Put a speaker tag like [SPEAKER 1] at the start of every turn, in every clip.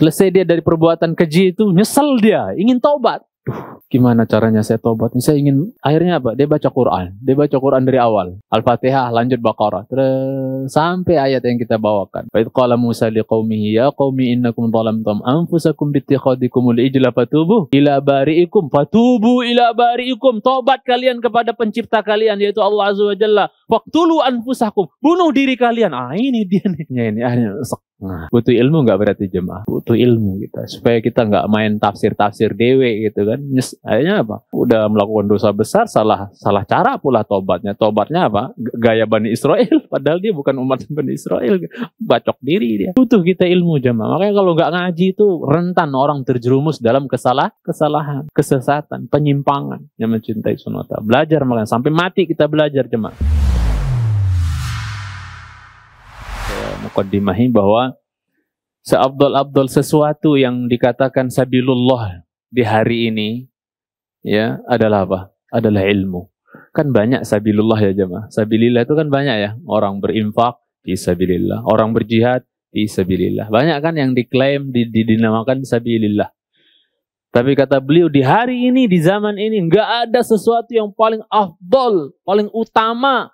[SPEAKER 1] Selesai dia dari perbuatan keji itu, nyesel dia, ingin taubat. Gimana caranya saya tobat? Saya ingin, akhirnya apa? Dia baca Quran. Dia baca Quran dari awal. Al-Fatihah, lanjut Baqarah. Terus sampai ayat yang kita bawakan. Fa idh qala Musa liqaumihi ya qaumi innakum zalamtum anfusakum bittikhadikumul ijla fatubu ila bari'ikum. Fatubu ila bari'ikum. Tobat kalian kepada pencipta kalian, yaitu Allah Azza wa Jalla. Faqtulu anfusakum. Bunuh diri kalian. Ini dia nih. Ini. Nah, butuh ilmu nggak berarti jemaah? Butuh ilmu kita supaya kita nggak main tafsir dewe gitu kan. Akhirnya apa? Udah melakukan dosa besar, salah cara pula tobatnya. Tobatnya apa? Gaya Bani Israel, padahal dia bukan umat Bani Israel. Bacok diri dia. Butuh kita ilmu jemaah. Makanya kalau nggak ngaji itu rentan orang terjerumus dalam kesalahan, kesesatan, penyimpangan yang mencintai sunata. Belajar makanya sampai mati kita belajar jemaah. Muqaddimahi bahwa seabdal-abdal sesuatu yang dikatakan sabilullah di hari ini ya adalah apa? Adalah ilmu. Kan banyak sabilullah ya jemaah. Sabilillah itu kan banyak ya. Orang berinfak fi sabilillah, orang berjihad fi sabilillah. Banyak kan yang diklaim dinamakan sabilillah. Tapi kata beliau di hari ini, di zaman ini enggak ada sesuatu yang paling afdal, paling utama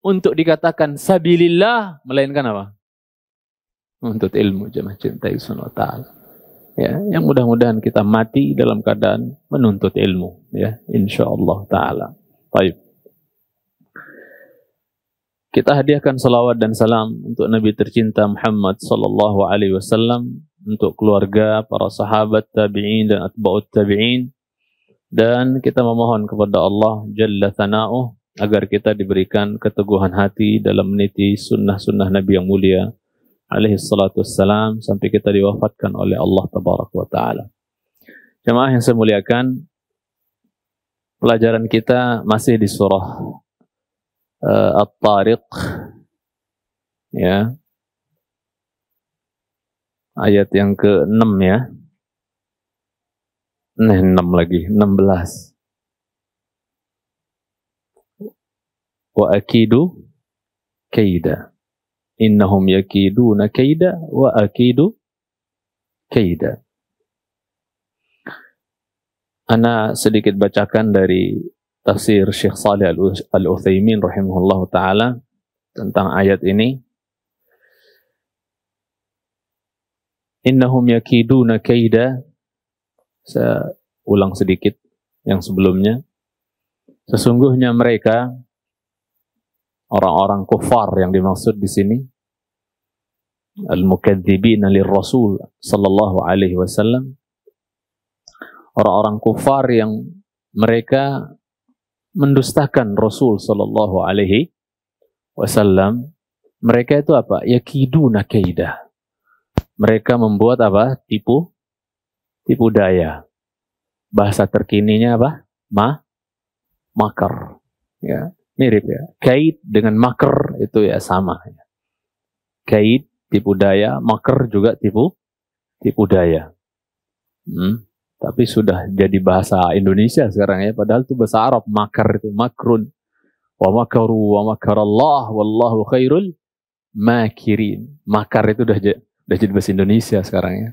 [SPEAKER 1] untuk dikatakan sabilillah melainkan apa? Menuntut ilmu jemaah cintai Subhanahu wa ta'ala. Ya, yang mudah-mudahan kita mati dalam keadaan menuntut ilmu ya, insyaallah taala. Baik. Kita hadiahkan salawat dan salam untuk Nabi tercinta Muhammad sallallahu alaihi wasallam, untuk keluarga, para sahabat, tabi'in dan atba'ut tabi'in, dan kita memohon kepada Allah jalla tsana'uh agar kita diberikan keteguhan hati dalam meniti sunnah-sunnah Nabi yang mulia alaihi salatu wassalam sampai kita diwafatkan oleh Allah tabaraka wa ta'ala. Jemaah yang saya muliakan, pelajaran kita masih di surah At-Tariq ya, ayat yang ke-6 ya. 6 lagi, 16. Wa akidu kaida. Innahum yakiduna kaida wa akidu kaida. Ana sedikit bacakan dari tafsir Syekh Shalih Al-Utsaimin rahimahullah ta'ala tentang ayat ini. Innahum yakiduna kaida. Saya ulang sedikit yang sebelumnya. Sesungguhnya mereka, orang-orang kufar yang dimaksud di sini, al-mukadzibina lirrasul sallallahu alaihi wasallam, orang-orang kufar yang mereka mendustakan Rasul sallallahu alaihi wasallam. Mereka itu apa? Yakiduna kaidah. Mereka membuat apa? Tipu daya. Bahasa terkininya apa? Makar. Ya. Mirip ya. Kaid dengan makar itu ya sama. Kaid tipu daya, makar juga tipu daya. Tapi sudah jadi bahasa Indonesia sekarang ya. Padahal itu bahasa Arab. Makar itu makrun. Wa makaru wa makarallah wallahu khairul makirin. Makar itu udah jadi bahasa Indonesia sekarang ya.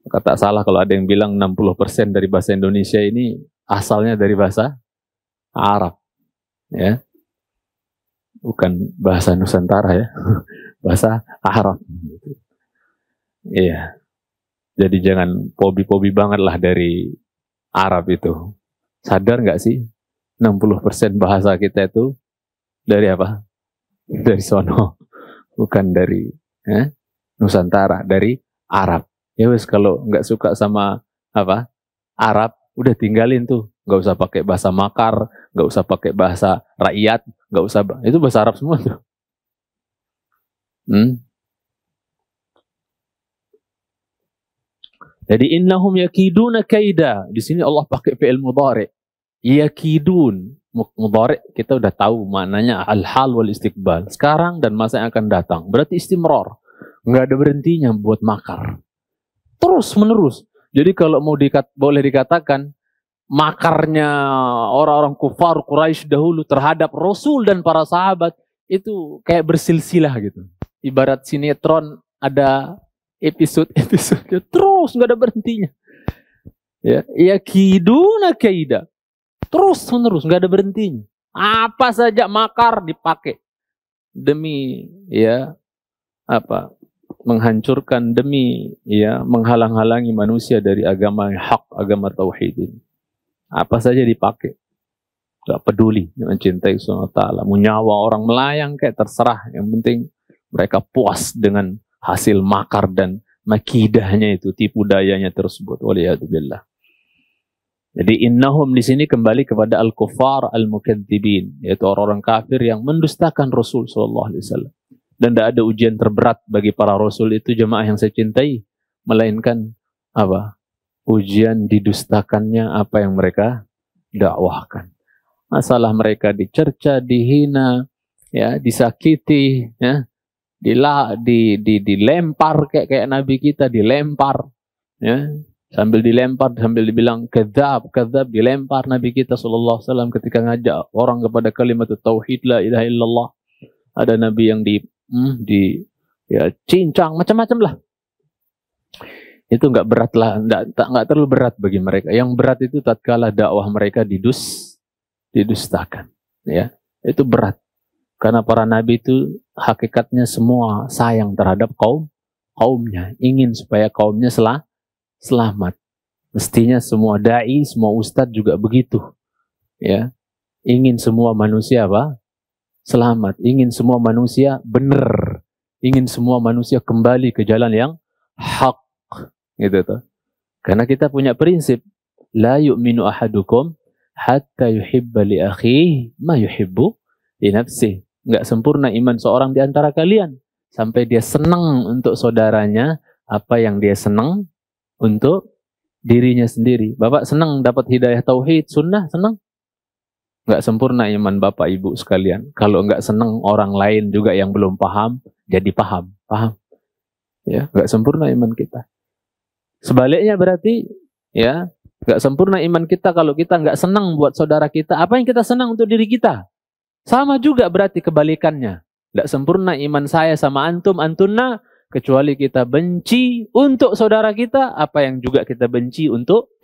[SPEAKER 1] Kata salah kalau ada yang bilang 60% dari bahasa Indonesia ini asalnya dari bahasa Arab. Ya, bukan bahasa Nusantara ya, bahasa Arab. Iya, jadi jangan pobi banget lah dari Arab itu. Sadar nggak sih, 60% bahasa kita itu dari apa? Dari sono, bukan dari Nusantara, dari Arab. Ya wes, kalau nggak suka sama apa Arab, udah tinggalin tuh. Nggak usah pakai bahasa makar, nggak usah pakai bahasa rakyat, nggak usah, itu bahasa Arab semua tuh. Jadi innahum yakiduna kaida. Di sini Allah pakai fi'il mudhari. Yakidun. Mudhari kita udah tahu maknanya al-hal wal istiqbal. Sekarang dan masa yang akan datang. Berarti istimrar. Nggak ada berhentinya buat makar. Terus menerus. Jadi kalau mau boleh dikatakan makarnya orang-orang kufar Quraisy dahulu terhadap Rasul dan para sahabat itu kayak bersilsilah gitu. Ibarat sinetron ada episode terus nggak ada berhentinya. Ya, yakiduna kaida. Terus menerus nggak ada berhentinya. Apa saja makar dipakai demi ya apa? Menghancurkan, demi ya menghalang-halangi manusia dari agama hak, agama tauhid ini. Apa saja dipakai. Gak peduli, mencintai SWT. Mau nyawa orang melayang kayak terserah. Yang penting mereka puas dengan hasil makar dan makidahnya itu, tipu dayanya tersebut. Waliyahzubillah. Jadi innahum di sini kembali kepada al-kuffar al-mukadzibin, yaitu orang-orang kafir yang mendustakan Rasul sallallahu alaihi wasallam. Dan tidak ada ujian terberat bagi para rasul itu, jemaah yang saya cintai, melainkan apa? Ujian didustakannya apa yang mereka dakwahkan. Masalah mereka dicerca, dihina, ya, disakiti, ya, dilempar kayak Nabi kita dilempar, ya. Sambil dilempar, sambil dibilang kadzab, dilempar Nabi kita sallallahu alaihi wasallam ketika ngajak orang kepada kalimat tauhid la ilaha illallah. Ada Nabi yang ya cincang macam-macam lah. Itu enggak berat lah, enggak terlalu berat bagi mereka. Yang berat itu tatkala dakwah mereka didustakan, ya. Itu berat. Karena para nabi itu hakikatnya semua sayang terhadap kaumnya, ingin supaya kaumnya selamat. Mestinya semua dai, semua ustadz juga begitu. Ya. Ingin semua manusia apa? Selamat. Ingin semua manusia benar. Ingin semua manusia kembali ke jalan yang hak. Gitu tuh. Karena kita punya prinsip, la yu'minu ahadukum hatta yuhibba li akhihi ma yuhibbu li nafsihi. Enggak sempurna iman seorang di antara kalian sampai dia senang untuk saudaranya apa yang dia senang untuk dirinya sendiri. Bapak senang dapat hidayah tauhid, sunnah, senang? Nggak sempurna iman bapak ibu sekalian. Kalau nggak senang orang lain juga yang belum paham, jadi paham. Ya, nggak sempurna iman kita. Sebaliknya berarti, ya, nggak sempurna iman kita kalau kita nggak senang buat saudara kita. Apa yang kita senang untuk diri kita? Sama juga berarti kebalikannya. Nggak sempurna iman saya sama antum, antunna, kecuali kita benci untuk saudara kita, apa yang juga kita benci untuk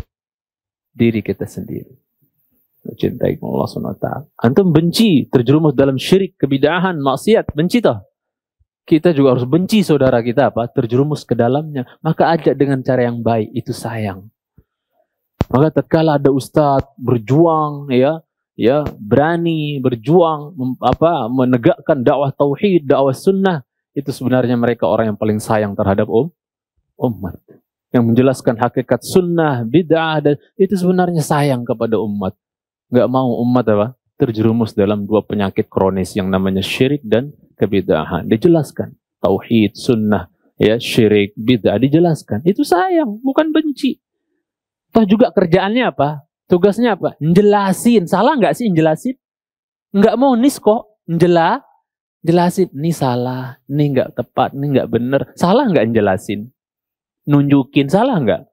[SPEAKER 1] diri kita sendiri. Mencintai Allah SWT. Antum benci, terjerumus dalam syirik, kebid'ahan, maksiat, benci toh. Kita juga harus benci saudara kita apa? Terjerumus ke dalamnya. Maka ajak dengan cara yang baik, itu sayang. Maka tatkala ada ustadz berjuang, ya berani berjuang, menegakkan dakwah tauhid, dakwah sunnah, itu sebenarnya mereka orang yang paling sayang terhadap umat. Yang menjelaskan hakikat sunnah, bid'ah, dan itu sebenarnya sayang kepada umat. Nggak mau umat apa? Terjerumus dalam dua penyakit kronis yang namanya syirik dan kebid'ahan. Dijelaskan. Tauhid, sunnah, ya, syirik, bid'ah, dijelaskan. Itu sayang, bukan benci. Toh juga kerjaannya apa? Tugasnya apa? Njelasin. Salah nggak sih njelasin? Nggak mau nis kok. Jelasin, ini salah, ini nggak tepat, ini nggak benar. Salah nggak jelasin? Nunjukin, salah nggak?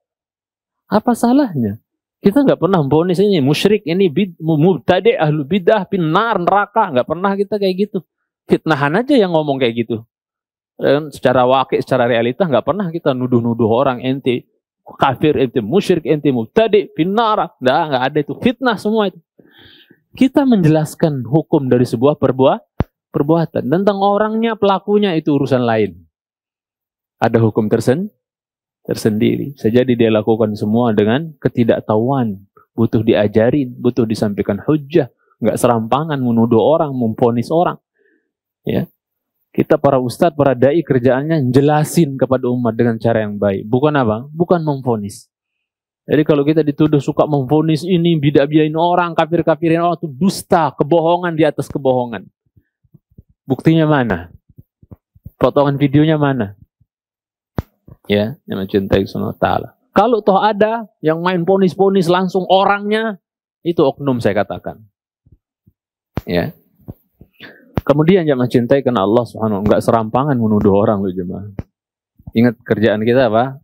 [SPEAKER 1] Apa salahnya? Kita nggak pernah memvonis ini musyrik, ini mubtadi', ahlu bid'ah, finnar, neraka. Nggak pernah kita kayak gitu. Fitnahan aja yang ngomong kayak gitu. Dan secara wakil, secara realita nggak pernah kita nuduh-nuduh orang, ente kafir, ente musyrik, ente mubtadi', finnar. Nggak ada itu. Fitnah semua itu. Kita menjelaskan hukum dari sebuah perbuatan. Tentang orangnya, pelakunya, itu urusan lain. Ada hukum tersendiri. Sejadi dia lakukan semua dengan ketidaktahuan. Butuh diajarin, butuh disampaikan hujjah. Nggak serampangan menuduh orang, memvonis orang. Ya. Kita para ustadz, para dai, kerjaannya jelasin kepada umat dengan cara yang baik. Bukan apa? Bukan memvonis. Jadi kalau kita dituduh suka memvonis ini, bidak-bidain orang, kafir-kafirin orang, itu dusta, kebohongan di atas kebohongan. Buktinya mana? Potongan videonya mana? Ya, yang mencintai Allah Ta'ala. Kalau toh ada yang main ponis-ponis langsung orangnya, itu oknum saya katakan. Ya. Kemudian yang mencintai karena Allah Subhanahu, enggak serampangan menuduh orang loh jemaah. Ingat kerjaan kita apa?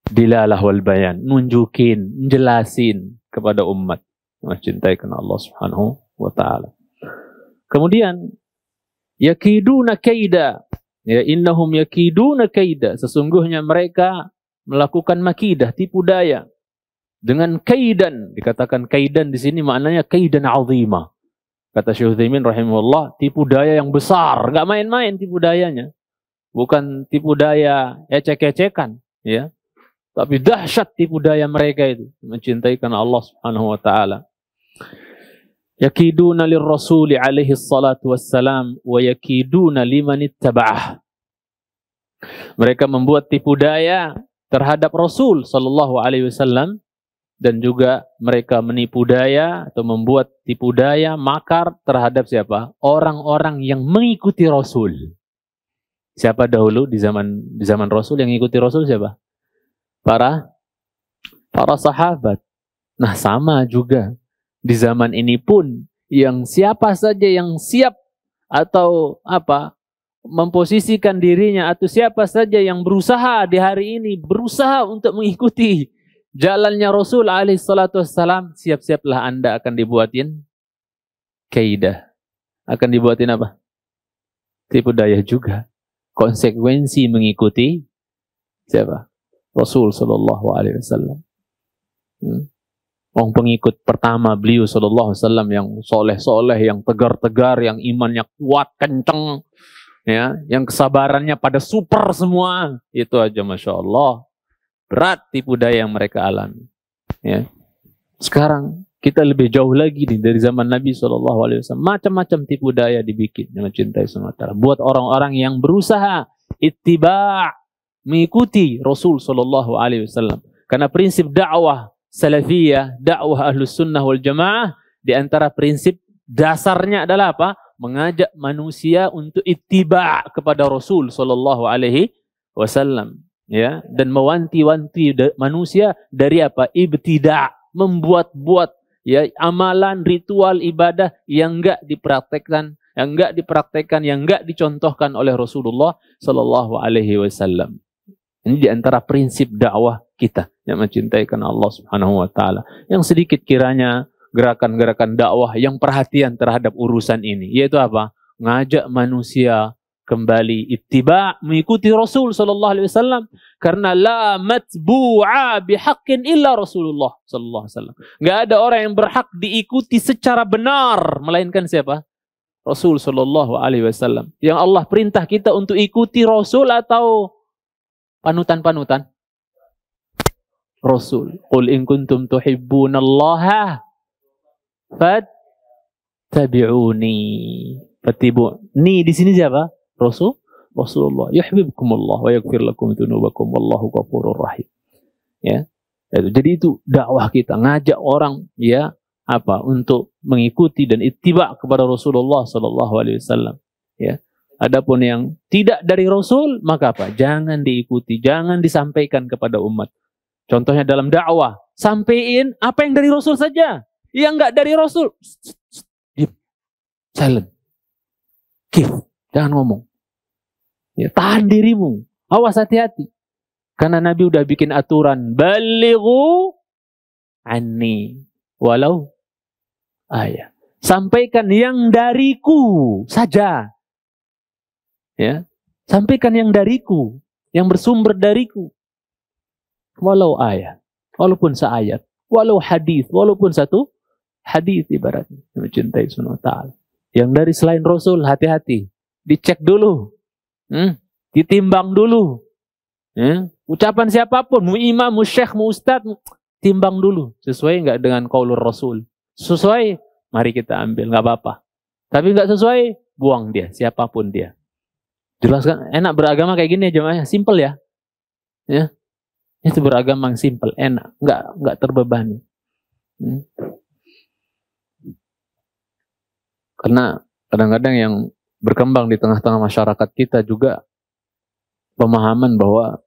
[SPEAKER 1] Dilalah wal bayan, nunjukin, jelasin kepada umat yang mencintai karena Allah Subhanahu wa Ta'ala. Kemudian yakiduna kaida, Ya, innahum yakiduna kaida. Sesungguhnya mereka melakukan makidah, tipu daya. Dengan kaidan. Dikatakan kaidan di sini maknanya kaidan azimah. Kata Syekh Utsaimin rahimahullah, tipu daya yang besar. Enggak main-main tipu dayanya. Bukan tipu daya ecek-ecekan. Ya. Tapi dahsyat tipu daya mereka itu. Mencintai karena Allah subhanahu wa ta'ala. Yakiduna lirrasuli alaihi salatu wassalam wa yakiduna liman ittaba'ah. Mereka membuat tipu daya terhadap Rasul sallallahu alaihi wasallam dan juga mereka menipu daya atau membuat tipu daya makar terhadap siapa? Orang-orang yang mengikuti Rasul. Siapa dahulu di zaman Rasul yang mengikuti Rasul siapa? Para sahabat. Nah, sama juga di zaman ini pun yang siapa saja yang siap atau memposisikan dirinya atau siapa saja yang berusaha di hari ini berusaha untuk mengikuti jalannya Rasul alaihi salatu wassalam, siap-siaplah Anda akan dibuatin kaidah. Akan dibuatin apa? Tipu daya juga. Konsekuensi mengikuti siapa? Rasul sallallahu alaihi wasallam. Orang pengikut pertama beliau sallallahu alaihi wasallam yang soleh-soleh, yang tegar-tegar, yang imannya kuat, kenceng, ya, yang kesabarannya pada super semua, itu aja masya Allah berat tipu daya yang mereka alami. Ya. Sekarang kita lebih jauh lagi nih dari zaman Nabi sallallahu alaihi wasallam, macam-macam tipu daya dibikin yang mencintai semata buat orang-orang yang berusaha ittiba' mengikuti Rasul sallallahu alaihi wasallam. Karena prinsip dakwah Salafiyah, dakwah Ahlus Sunnah wal Jamaah, di antara prinsip dasarnya adalah apa? Mengajak manusia untuk ittiba' kepada Rasul sallallahu alaihi wasallam, ya, dan mewanti-wanti manusia dari apa? Ibtida', membuat-buat ya amalan, ritual, ibadah yang enggak dipraktekkan, yang enggak dicontohkan oleh Rasulullah sallallahu alaihi wasallam. Ini di antara prinsip dakwah kita yang mencintai karena Allah Subhanahu wa taala. Yang sedikit kiranya gerakan-gerakan dakwah yang perhatian terhadap urusan ini, yaitu apa? Ngajak manusia kembali ittiba', mengikuti Rasul sallallahu alaihi wasallam, karena la matbu'a bihaqqin illa Rasulullah sallallahu alaihi wasallam. Enggak ada orang yang berhak diikuti secara benar melainkan siapa? Rasul sallallahu alaihi wasallam. Yang Allah perintah kita untuk ikuti Rasul atau panutan-panutan? Rasul. Qul in kuntum tuhibbunallaha fattabi'uni. Fattabi'uni di sini siapa? Rasulullah. Yuhibbukumullah wa yaghfir lakum dzunubakum wallahu ghafurur rahim. Ya. Jadi itu dakwah kita, ngajak orang ya untuk mengikuti dan ittiba kepada Rasulullah sallallahu alaihi wasallam, ya. Adapun yang tidak dari Rasul, maka apa? Jangan diikuti, jangan disampaikan kepada umat. Contohnya dalam dakwah, sampaikan apa yang dari Rasul saja. Yang enggak dari Rasul, diam, silent, keep, jangan ngomong. Ya, tahan dirimu, awas hati-hati. Karena Nabi udah bikin aturan, balighu anni walau ayat. Sampaikan yang dariku saja. Ya, sampaikan yang dariku, yang bersumber dariku. Walau ayat, walaupun seayat, walau hadis, walaupun satu hadis ibaratnya. Mencintai Subhanahu wa ta'ala. Yang dari selain Rasul, hati-hati. Dicek dulu. Ditimbang dulu. Ucapan siapapun, mu imam, mu syekh, mu ustad, timbang dulu. Sesuai enggak dengan qaulur Rasul? Sesuai, mari kita ambil, enggak apa-apa. Tapi enggak sesuai, buang dia, siapapun dia. Jelaskan, enak beragama kayak gini jemaahnya, simple ya. Ya. Itu beragama yang simple, enak, enggak terbebani. Karena kadang-kadang yang berkembang di tengah-tengah masyarakat kita juga pemahaman bahwa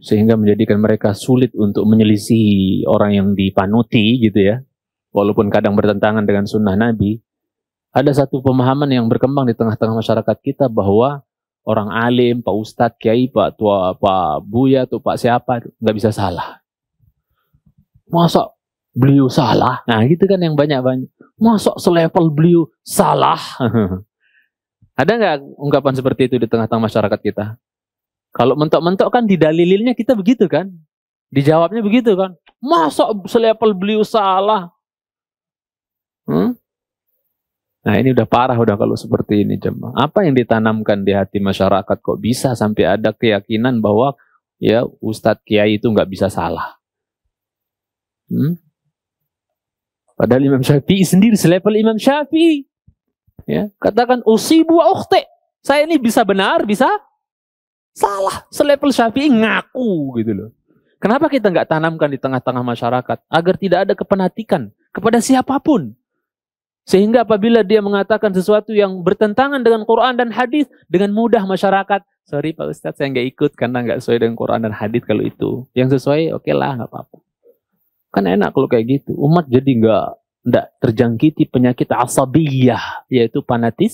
[SPEAKER 1] sehingga menjadikan mereka sulit untuk menyelisihi orang yang dipanuti gitu ya. Walaupun kadang bertentangan dengan sunnah Nabi. Ada satu pemahaman yang berkembang di tengah-tengah masyarakat kita bahwa orang alim, Pak Ustadz, Kiai, Pak Tua, Pak Buya, atau Pak siapa, nggak bisa salah. Masa beliau salah? Nah gitu kan yang banyak-banyak. Masa selevel beliau salah? Ada nggak ungkapan seperti itu di tengah-tengah masyarakat kita? Kalau mentok-mentok kan didalilinnya kita begitu kan? Dijawabnya begitu kan? Masa selevel beliau salah? Nah ini udah parah udah kalau seperti ini jemaah. Apa yang ditanamkan di hati masyarakat kok bisa sampai ada keyakinan bahwa ya Ustadz Kiai itu nggak bisa salah? Padahal Imam Syafi'i sendiri selevel Imam Syafi'i. Ya, katakan usibu wa ukhti. Saya ini bisa benar, bisa salah. Selevel Syafi'i ngaku gitu loh. Kenapa kita nggak tanamkan di tengah-tengah masyarakat agar tidak ada kepenatikan kepada siapapun? Sehingga apabila dia mengatakan sesuatu yang bertentangan dengan Quran dan hadis, dengan mudah masyarakat, sorry Pak Ustadz saya nggak ikut karena nggak sesuai dengan Quran dan hadis kalau itu. Yang sesuai oke lah nggak apa-apa. Kan enak kalau kayak gitu. Umat jadi nggak terjangkiti penyakit asabiyah, yaitu fanatik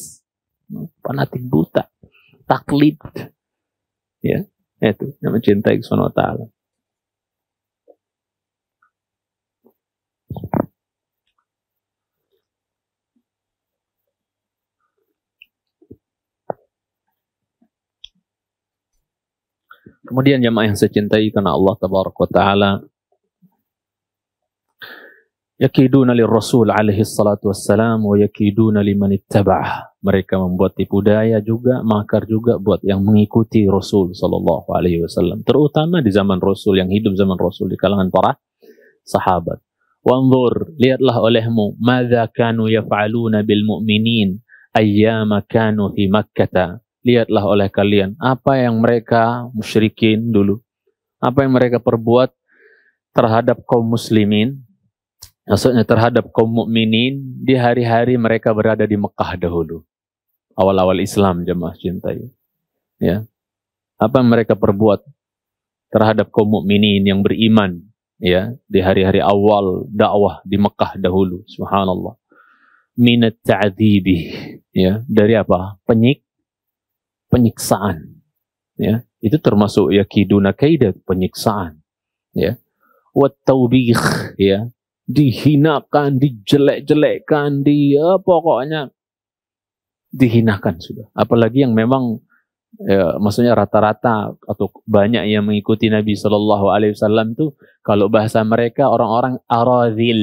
[SPEAKER 1] buta, taklid, ya, itu yang mencintai Subhanahu wa Ta'ala. Kemudian jamaah yang saya cintai karena Allah Tabaraka wa Ta'ala, yakiduna lirrasul alaihi salatu wassalam wa yakiduna liman ittaba'ah. Mereka membuat tipu daya juga, makar juga buat yang mengikuti Rasul sallallahu alaihi wasallam, terutama di zaman Rasul, yang hidup zaman Rasul di kalangan para sahabat. Wanzur, lihatlah olehmu, madza kanu yaf'aluna bil mu'minin ayyama kanu fi Makkah. Lihatlah oleh kalian apa yang mereka musyrikin dulu, apa yang mereka perbuat terhadap kaum muslimin, maksudnya terhadap kaum mukminin di hari-hari mereka berada di Mekah dahulu. Awal-awal Islam jemaah cintai. Ya. Apa yang mereka perbuat terhadap kaum mukminin yang beriman ya di hari-hari awal dakwah di Mekah dahulu. Subhanallah. Minat ta'dzibi, ya, dari apa? Penyiksaan. Ya, itu termasuk yakiduna kaida, penyiksaan. Ya. Wat taubih, ya. Dihinakan, dijelek-jelekkan, pokoknya dihinakan sudah. Apalagi yang memang ya, maksudnya rata-rata atau banyak yang mengikuti Nabi Shallallahu Alaihi Wasallam tuh kalau bahasa mereka orang-orang aradhil.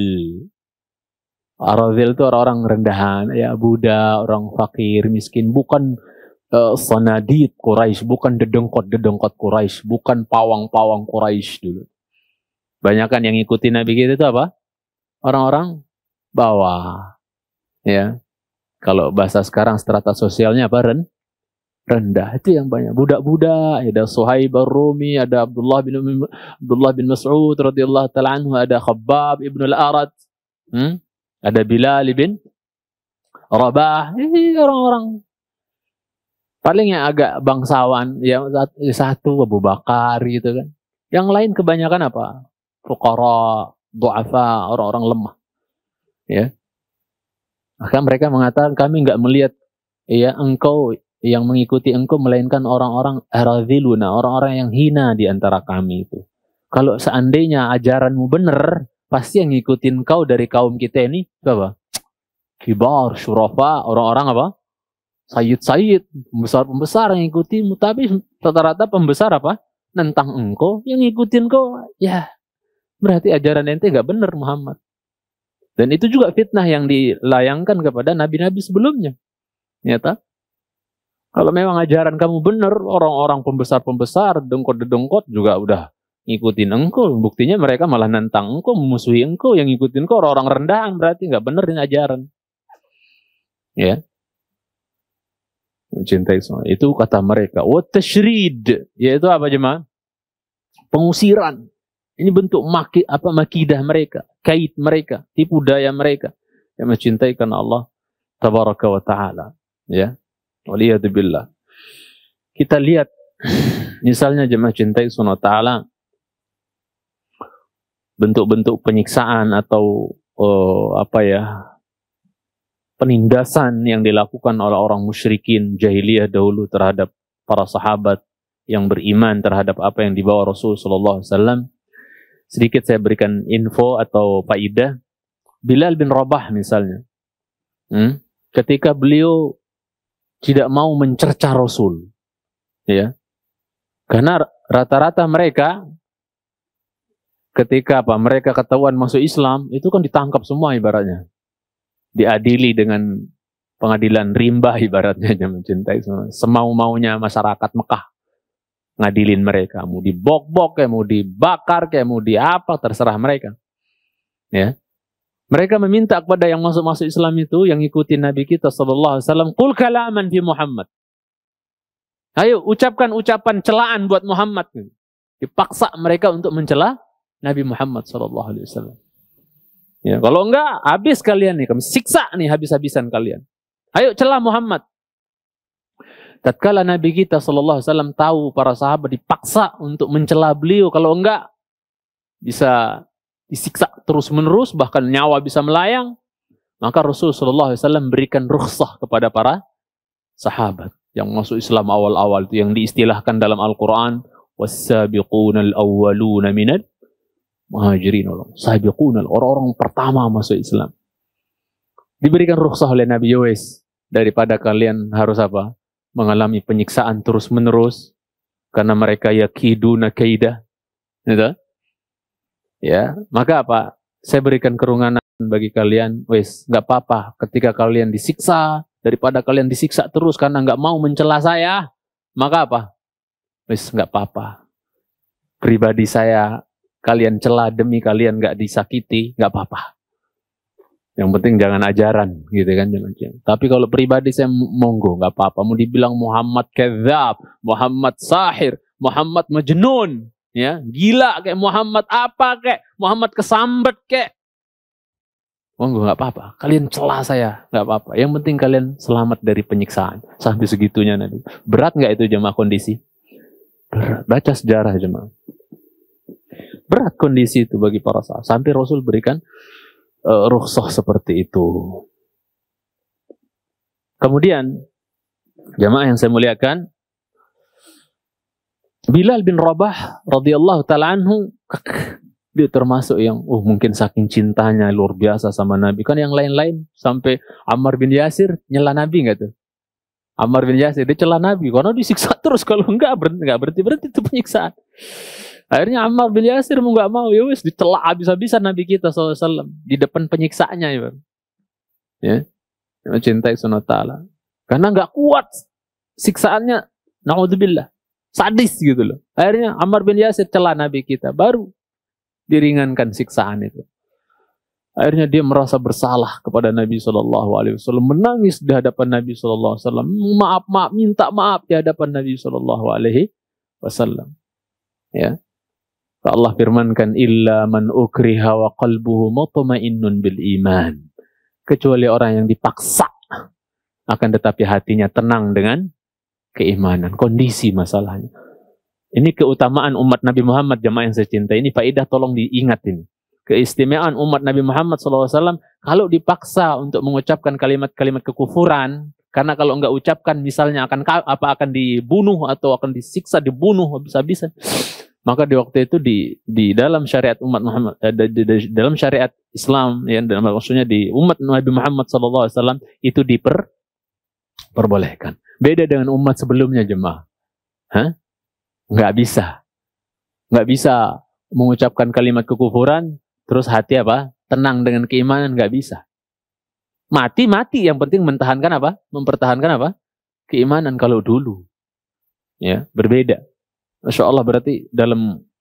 [SPEAKER 1] Aradhil itu orang-orang rendahan, ya budak, orang fakir, miskin, bukan sanadid Quraisy, bukan dedengkot Quraisy, bukan pawang-pawang Quraisy dulu. Banyakan yang ikuti Nabi kita itu apa? Orang-orang bawah, ya. Kalau bahasa sekarang strata sosialnya apa? Rendah. Itu yang banyak. Budak-budak, ada Suhaib ar-Rumi, ada Abdullah bin Mas'ud radhiyallahu ta'ala anhu, ada Khabbab ibn al-Arad, ada Bilal bin Rabah. Orang-orang paling yang agak bangsawan, yang satu Abu Bakar gitu kan. Yang lain kebanyakan apa? Fuqara, du'afa, orang-orang lemah. Ya. Maka mereka mengatakan kami enggak melihat ya engkau yang mengikuti engkau melainkan orang-orang aradhiluna, orang-orang yang hina di antara kami itu. Kalau seandainya ajaranmu benar, pasti yang ngikutin kau dari kaum kita ini apa? Kibar, syurafa, orang-orang apa? Sayyid, pembesar-pembesar yang ngikutimu. Tapi rata-rata pembesar apa? Nentang engkau, yang ngikutin kau, ya berarti ajaran ente enggak benar Muhammad. Dan itu juga fitnah yang dilayangkan kepada nabi-nabi sebelumnya. Nyata. Kalau memang ajaran kamu benar, orang-orang pembesar-pembesar, dengkot-dengkot juga udah ngikutin engkau. Buktinya mereka malah nantang engkau, memusuhi engkau. Yang ngikutin engkau orang-orang rendahan, berarti nggak benar ini ajaran. Ya. Mencintai semua. Itu kata mereka. Wa tashrid. Yaitu apa jemaah? Pengusiran. Ini bentuk makidah mereka, kait mereka, tipu daya mereka yang mencintai karena Allah Tabaraka wa Ta'ala. Ya, waliyadzubillah. Kita lihat misalnya jemaah cintai Subhanahu wa Ta'ala, bentuk-bentuk penyiksaan atau penindasan yang dilakukan oleh orang musyrikin jahiliyah dahulu terhadap para sahabat yang beriman terhadap apa yang dibawa Rasul sallallahu alaihi wasallam. Sedikit saya berikan info atau faidah. Bilal bin Rabah misalnya. Ketika beliau tidak mau mencerca Rasul. Ya. Karena rata-rata mereka ketika mereka ketahuan masuk Islam, itu kan ditangkap semua ibaratnya. Diadili dengan pengadilan rimba ibaratnya, jangan mencintai semau-maunya masyarakat Mekah ngadilin mereka, mau dibok-bok kayak, mau dibakar kayak, mau diapa, terserah mereka. Ya, mereka meminta kepada yang masuk Islam itu, yang ikutin Nabi kita sallallahu alaihi wasallam, qul kalaman fi Muhammad. Ayo ucapkan ucapan celaan buat Muhammad. Dipaksa mereka untuk mencela Nabi Muhammad sallallahu alaihi wasallam. Ya, kalau enggak habis kalian nih, kami siksa nih habis-habisan kalian. Ayo celah Muhammad. Tatkala Nabi kita sallallahu alaihi wasallam tahu para sahabat dipaksa untuk mencela beliau, kalau enggak bisa disiksa terus-menerus, bahkan nyawa bisa melayang, maka Rasulullah sallallahu alaihi wasallam berikan rukhsah kepada para sahabat yang masuk Islam awal-awal itu, yang diistilahkan dalam Al-Qur'an was-sabiqunal awwaluna minal muhajirin, sabiqunal, orang-orang pertama masuk Islam. Diberikan rukhsah oleh Nabi, Yowes, daripada kalian harus apa? Mengalami penyiksaan terus-menerus karena mereka yakiduna kaidah. Gitu? Ya, maka apa? Saya berikan kerunganan bagi kalian, wes, nggak apa-apa ketika kalian disiksa, daripada kalian disiksa terus karena nggak mau mencela saya, maka apa? Wes, nggak apa-apa. Pribadi saya kalian cela demi kalian nggak disakiti, nggak apa-apa. Yang penting jangan ajaran, gitu kan, jangan. Tapi kalau pribadi saya monggo, nggak apa-apa. Mau dibilang Muhammad kadzab, Muhammad sahir, Muhammad majnun, ya, gila kayak Muhammad apa kayak, Muhammad kesambet kayak, monggo, nggak apa-apa. Kalian celah saya, nggak apa-apa. Yang penting kalian selamat dari penyiksaan. Sampai segitunya Nabi. Berat nggak itu jemaah kondisi? Berat. Baca sejarah jemaah. Berat kondisi itu bagi para sahabat. Sampai Rasul berikan rukhsah seperti itu. Kemudian jamaah yang saya muliakan, Bilal bin Rabah radhiyallahu taala anhu, dia termasuk yang mungkin saking cintanya luar biasa sama Nabi. Kan yang lain-lain sampai Ammar bin Yasir nyela Nabi enggak tuh? Ammar bin Yasir dia cela Nabi karena disiksa terus, kalau enggak berhenti itu penyiksaan. Akhirnya Ammar bin Yasir mau nggak mau, ya wis dicela habis-habisan Nabi kita SAW di depan penyiksaannya, ya, mencintai sunnah ta'ala. Karena nggak kuat siksaannya, naudzubillah, sadis gitu loh. Akhirnya Ammar bin Yasir cela Nabi kita, baru diringankan siksaan itu. Akhirnya dia merasa bersalah kepada Nabi SAW, menangis di hadapan Nabi SAW, maaf, minta maaf di hadapan Nabi SAW. Ya. Allah firmankan, illa man ukriha wa qalbuhu mutmainnun bil iman. Kecuali orang yang dipaksa, akan tetapi hatinya tenang dengan keimanan. Kondisi masalahnya. Ini keutamaan umat Nabi Muhammad, jemaah yang saya cintai. Ini faedah, tolong diingat ini. Keistimewaan umat Nabi Muhammad SAW, kalau dipaksa untuk mengucapkan kalimat-kalimat kekufuran, karena kalau enggak ucapkan misalnya akan dibunuh atau akan disiksa, dibunuh habis-habisan. Maka di waktu itu di dalam syariat umat Muhammad, dalam syariat Islam, ya, maksudnya di umat Nabi Muhammad SAW itu diperbolehkan. Beda dengan umat sebelumnya jemaah. Nggak bisa mengucapkan kalimat kekufuran terus hati tenang dengan keimanan, nggak bisa. Mati, yang penting mempertahankan keimanan. Kalau dulu, ya, berbeda. Masya Allah, berarti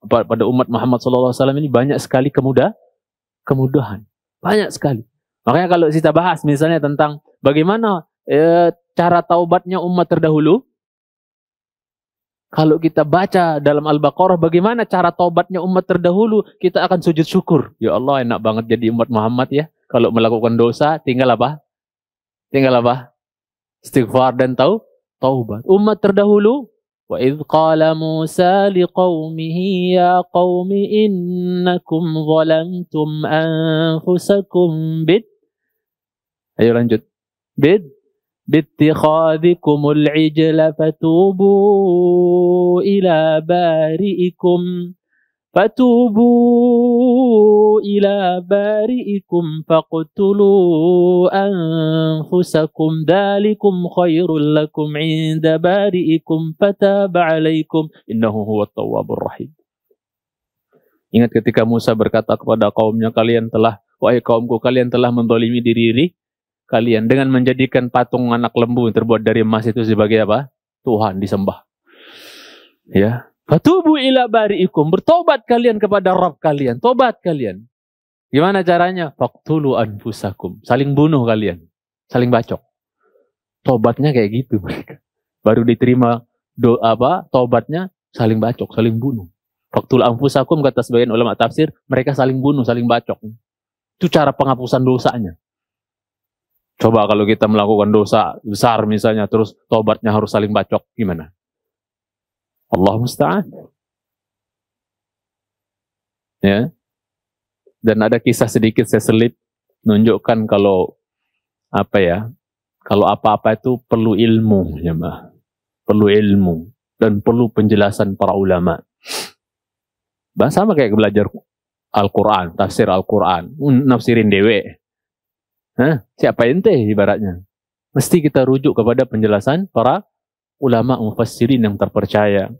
[SPEAKER 1] pada umat Muhammad SAW ini banyak sekali kemudahan. Banyak sekali. Makanya kalau kita bahas misalnya tentang bagaimana cara taubatnya umat terdahulu, kalau kita baca dalam Al-Baqarah bagaimana cara taubatnya umat terdahulu, kita akan sujud syukur. Ya Allah, enak banget jadi umat Muhammad ya. Kalau melakukan dosa tinggal apa? Istighfar dan taubat. Umat terdahulu, wa idh qala Musa liqaumihi ya qaumi innakum zalamtum anfusakum ayo lanjut. Bittikhadhikumul ijla fatubu ila bari'ikum Fatubu ila bari'ikum faqtulu anfusakum dzalikum khairul lakum 'inda bari'ikum fataba 'alaikum innahu huwat tawwabur rahim. Ingat ketika Musa berkata kepada kaumnya, wahai kaumku, kalian telah mendolimi diri kalian dengan menjadikan patung anak lembu yang terbuat dari emas itu sebagai apa? Tuhan disembah. Ya. Fatubu ila bari'ikum, bertobat kalian kepada Rabb kalian, tobat kalian. Gimana caranya? Faqtulu anfusakum, saling bunuh kalian, saling bacok. Tobatnya kayak gitu mereka. Baru diterima tobatnya saling bacok, saling bunuh. Faqtulu anfusakum, kata sebagian ulama tafsir, mereka saling bunuh, saling bacok. Itu cara penghapusan dosanya. Coba kalau kita melakukan dosa besar misalnya, terus tobatnya harus saling bacok, gimana? Allah musta'an. Ya. Dan ada kisah sedikit saya selip menunjukkan kalau apa-apa itu perlu ilmu, ya, perlu ilmu dan perlu penjelasan para ulama. Sama kayak belajar Al-Quran, tafsir Al-Quran, nafsirin dewe. Siapa ente ibaratnya? Mesti kita rujuk kepada penjelasan para ulama mufassirin yang terpercaya.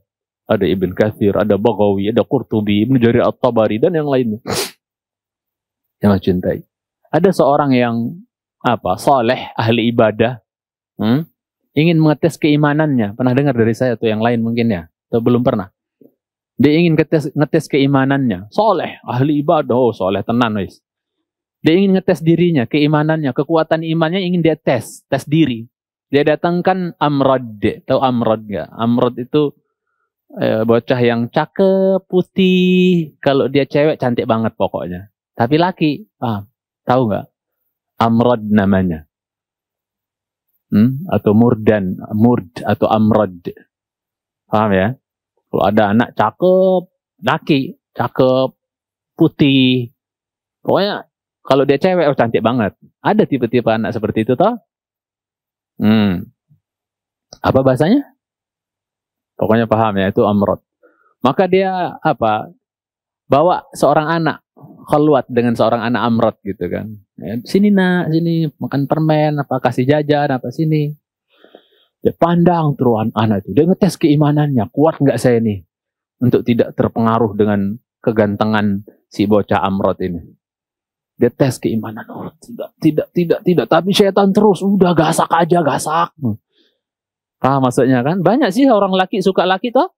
[SPEAKER 1] Ada Ibn Katsir, ada Baghawi, ada Qurtubi, Ibnu Jarir At-Tabari, dan yang lainnya. Yang cintai. Ada seorang yang saleh, ahli ibadah, ingin mengetes keimanannya. Pernah dengar dari saya tuh, yang lain mungkin ya? Atau belum pernah? Dia ingin ngetes keimanannya. Saleh, ahli ibadah, saleh tenan guys. Dia ingin ngetes dirinya, keimanannya, kekuatan imannya ingin dia tes diri. Dia datangkan Amrad. Tahu Amrad nggak? Amrad itu bocah yang cakep, putih. Kalau dia cewek cantik banget pokoknya. Tapi laki, tahu nggak? Amrad namanya. Atau Murd atau Amrad. Paham ya? Kalau ada anak cakep, laki, cakep, putih. Pokoknya kalau dia cewek, cantik banget. Ada tipe-tipe anak seperti itu toh? Apa bahasanya? Pokoknya paham ya, itu Amrad. Maka dia bawa seorang anak keluar dengan seorang anak Amrad gitu kan. Ya, sini nak, sini makan permen, kasih jajan, sini. Dia pandang terus anak itu. Dia ngetes keimanannya, kuat nggak saya nih untuk tidak terpengaruh dengan kegantengan si bocah Amrad ini. Dia tes keimanan. Tidak. Tapi setan terus. Udah gasak aja, gasak. Maksudnya kan? Banyak sih orang laki suka laki toh.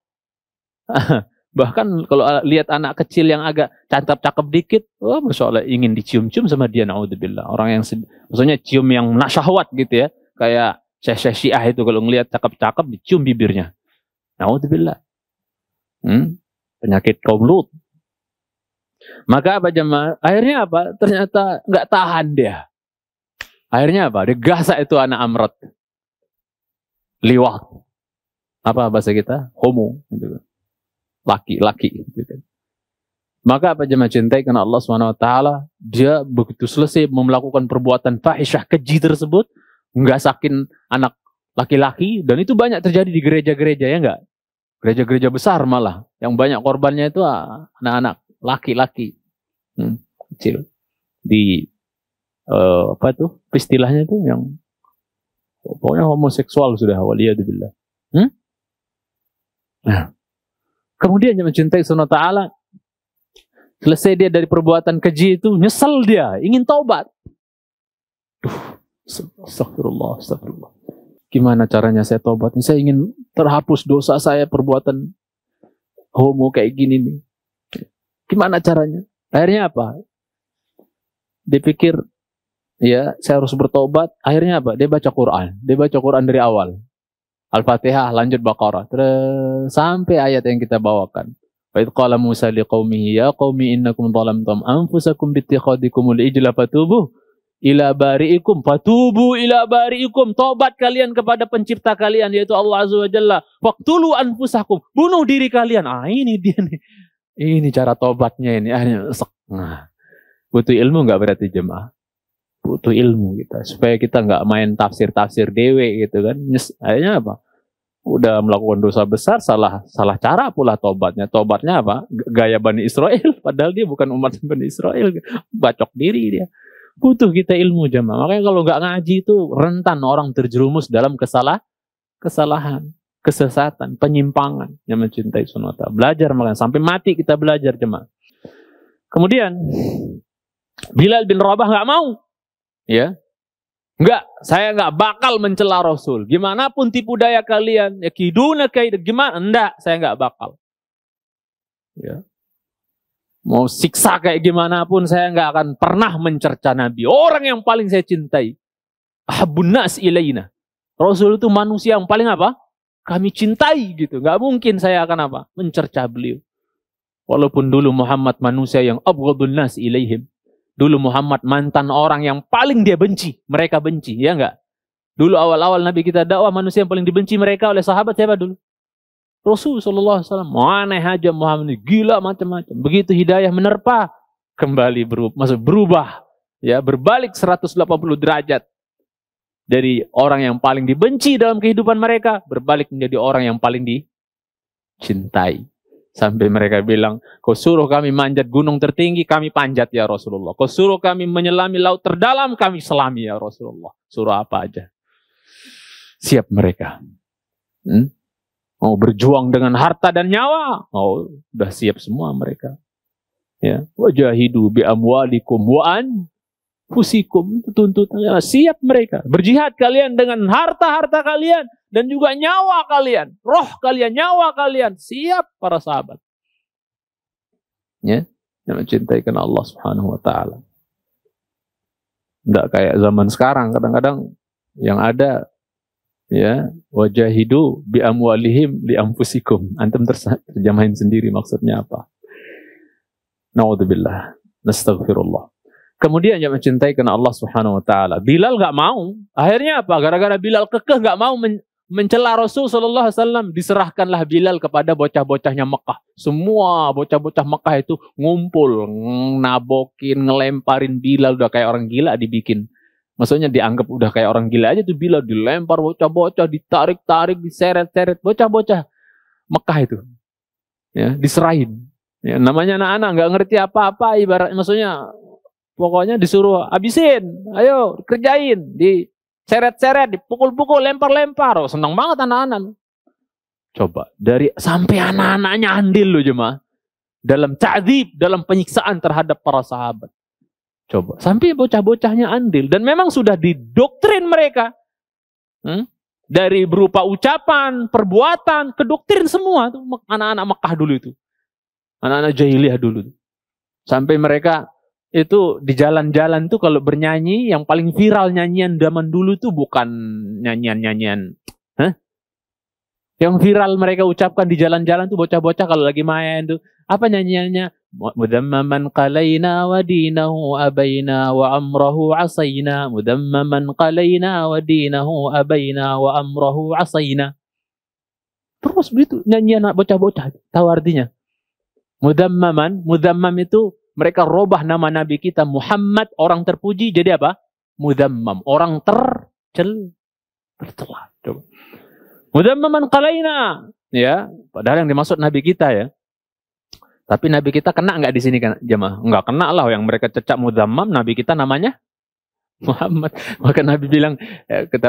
[SPEAKER 1] Bahkan kalau lihat anak kecil yang agak cakep dikit. Masya Allah ingin dicium-cium sama dia. Na'udzubillah. Orang yang maksudnya cium yang syahwat gitu ya. Kayak Syekh Syiah itu kalau ngelihat cakep-cakep dicium bibirnya. Na'udzubillah. Penyakit kaum Lut. Maka jemaah? Akhirnya ternyata nggak tahan dia. Akhirnya dia gasak itu anak Amrad. Liwat. Bahasa kita? Homo. Gitu. Laki. Gitu. Maka jemaah cintai karena Allah SWT, dia begitu selesai melakukan perbuatan fahisyah keji tersebut, nggasakin anak laki-laki, dan itu banyak terjadi di gereja-gereja, ya enggak? Gereja-gereja besar malah. Yang banyak korbannya itu anak-anak laki-laki kecil di istilahnya itu yang pokoknya homoseksual sudah, waliyadzubillah. Nah, kemudian dia mencintai Subhanahu wa ta'ala, selesai dia dari perbuatan keji itu, nyesel dia, ingin taubat. Astagfirullah. Gimana caranya saya taubat? Saya ingin terhapus dosa saya, perbuatan homo kayak gini nih. Gimana caranya? Akhirnya Dia pikir, ya saya harus bertobat. Akhirnya Dia baca Quran. Dia baca Quran dari awal. Al-Fatihah, lanjut Baqarah. Terus sampai ayat yang kita bawakan. Wa idh qala Musa liqaumihi ya qaumi innakum dhalamtum anfusakum bittikhadikumul ijla fatubu ila bari'ikum. Tobat kalian kepada pencipta kalian, yaitu Allah Azza wa Jalla. Faqtulu anfusakum. Bunuh diri kalian. Ini dia nih. Ini cara tobatnya ini. Butuh ilmu nggak berarti jemaah? Butuh ilmu kita supaya kita nggak main tafsir dewe gitu kan. Akhirnya Udah melakukan dosa besar, salah cara pula tobatnya. Tobatnya apa? Gaya Bani Israel, padahal dia bukan umat Bani Israel. Bacok diri dia. Butuh kita ilmu jemaah. Makanya kalau nggak ngaji itu rentan orang terjerumus dalam kesalahan, kesesatan, penyimpangan yang mencintai sunnah. Belajar makanya sampai mati kita belajar jemaah. Kemudian Bilal bin Rabah nggak mau, ya, nggak, saya nggak bakal mencela Rasul. Gimana pun tipu daya kalian, ya kiduna kayak gimana, enggak, saya nggak bakal. Ya, mau siksa kayak gimana pun saya nggak akan pernah mencerca Nabi. Orang yang paling saya cintai, ahabun nas ilaina. Rasul itu manusia yang paling apa? Kami cintai gitu. Nggak mungkin saya akan apa? Mencerca beliau. Walaupun dulu Muhammad manusia yang abghadun nas ilaihim. Dulu Muhammad mantan orang yang paling dia benci. Mereka benci, ya enggak? Dulu awal-awal Nabi kita dakwah, manusia yang paling dibenci mereka oleh sahabat siapa dulu? Rasul SAW. Aneh aja Muhammad ini, gila macam-macam. Begitu hidayah menerpa, kembali berubah. Ya, berbalik 180 derajat. Dari orang yang paling dibenci dalam kehidupan mereka, berbalik menjadi orang yang paling dicintai. Sampai mereka bilang, kau suruh kami manjat gunung tertinggi, kami panjat ya Rasulullah. Kau suruh kami menyelami laut terdalam, kami selami ya Rasulullah. Suruh apa aja. Siap mereka. Mau berjuang dengan harta dan nyawa. Oh, udah siap semua mereka. Ya, wajahidu bi amwalikum wa anfusikum. Itu tuntutannya. Siap mereka. Berjihad kalian dengan harta-harta kalian. Dan juga nyawa kalian, roh kalian, nyawa kalian, siap para sahabat. Ya, yang mencintai karena Allah Subhanahu wa taala. Enggak kayak zaman sekarang, kadang-kadang yang ada ya, wajahidu bi amwalihim li anfusikum. Antum terjemahin sendiri maksudnya apa. Naudzubillah, nastaghfirullah. Kemudian yang mencintai karena Allah Subhanahu wa taala. Bilal enggak mau. Akhirnya apa? Gara-gara Bilal kekeh enggak mau mencela Rasul sallallahu alaihi wasallam, diserahkanlah Bilal kepada bocah-bocahnya Mekah. Semua bocah-bocah Mekah itu ngumpul, nabokin, ngelemparin Bilal, udah kayak orang gila dibikin. Maksudnya dianggap udah kayak orang gila aja tuh Bilal, dilempar bocah-bocah, ditarik-tarik, diseret-seret bocah-bocah Mekah itu. Ya, diserahin. Ya, namanya anak-anak nggak ngerti apa-apa, ibarat maksudnya pokoknya disuruh habisin, ayo kerjain, seret-seret, dipukul-pukul, lempar-lempar. Oh, senang banget anak-anak. Coba, sampai anak-anaknya andil loh jemaah. Dalam ta'dzib, dalam penyiksaan terhadap para sahabat. Coba, sampai bocah-bocahnya andil. Dan memang sudah didoktrin mereka. Dari berupa ucapan, perbuatan, kedoktrin semua. Tuh, anak-anak Mekah dulu itu. Anak-anak jahiliyah dulu. Sampai mereka itu di jalan-jalan tuh kalau bernyanyi, yang paling viral nyanyian zaman dulu tuh bukan nyanyian-nyanyian. Yang viral mereka ucapkan di jalan-jalan tuh bocah-bocah kalau lagi main tuh. Apa nyanyiannya? Mudammaman qalaina wa dinahu abaina wa amrahu asayna. Mudammaman qalaina wa dinahu abaina wa amrahu asayna. Terus begitu nyanyian bocah-bocah. Tahu artinya? Mudammam itu mereka robah nama Nabi kita Muhammad, orang terpuji, jadi apa? Mudammam, orang tercela. Coba. Mudammaman qalaina, ya, padahal yang dimaksud Nabi kita ya. Tapi Nabi kita kena nggak di sini kan, jemaah? Nggak kena lah, yang mereka cecak mudammam, Nabi kita namanya Muhammad. Maka Nabi bilang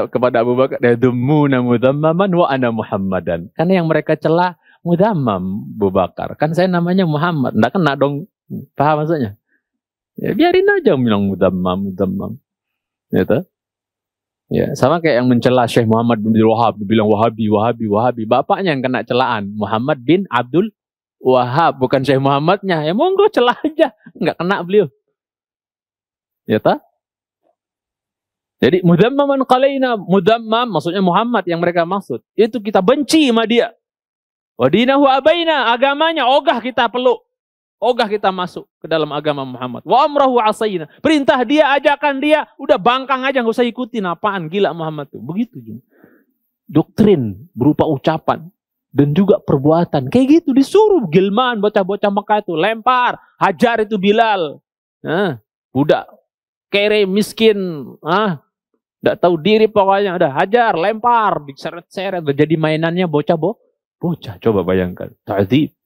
[SPEAKER 1] kepada Abu Bakar, "Yadhummuna mudammaman wa ana Muhammadan." Karena yang mereka celah mudammam, Abu Bakar. Kan saya namanya Muhammad, nggak kena dong. Paham maksudnya? Ya, biarin aja bilang mudammam. Gitu. Ya, sama kayak yang mencela Syekh Muhammad bin Wahab, dibilang Wahabi. Bapaknya yang kena celaan, Muhammad bin Abdul Wahab, bukan Syekh Muhammadnya. Ya monggo celah aja, nggak kena beliau. Ya ta? Jadi mudammaman qalaina, mudammam maksudnya Muhammad yang mereka maksud. Itu kita benci sama dia. Wadinahu abaina, agamanya ogah kita peluk. Ogah kita masuk ke dalam agama Muhammad. Wa amrahu asayna. Perintah dia, ajakan dia, udah bangkang aja, nggak usah ikutin apaan, gila Muhammad tuh. Begitu juga. Doktrin berupa ucapan dan juga perbuatan. Kayak gitu disuruh gilman bocah-bocah Mekah itu lempar, hajar itu Bilal. Budak kere miskin, Nggak tahu diri pokoknya, udah hajar, lempar, diseret-seret, jadi mainannya bocah. Coba bayangkan, ta'dzib.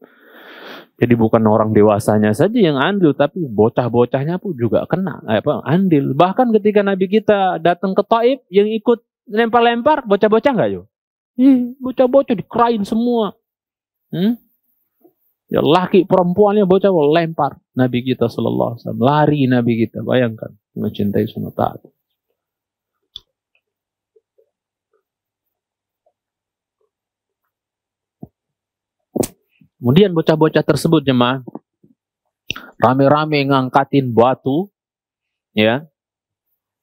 [SPEAKER 1] Jadi bukan orang dewasanya saja yang andil, tapi bocah-bocahnya pun juga kena andil. Bahkan ketika Nabi kita datang ke Taif, yang ikut lempar-lempar, bocah-bocah nggak yuk? Bocah-bocah dikerain semua. Ya laki perempuannya bocah lempar. Nabi kita sallallahu alaihi wasallam lari, Nabi kita, bayangkan, mencintai sunnah taat. Kemudian bocah-bocah tersebut jemaah rame-rame ngangkatin batu, ya.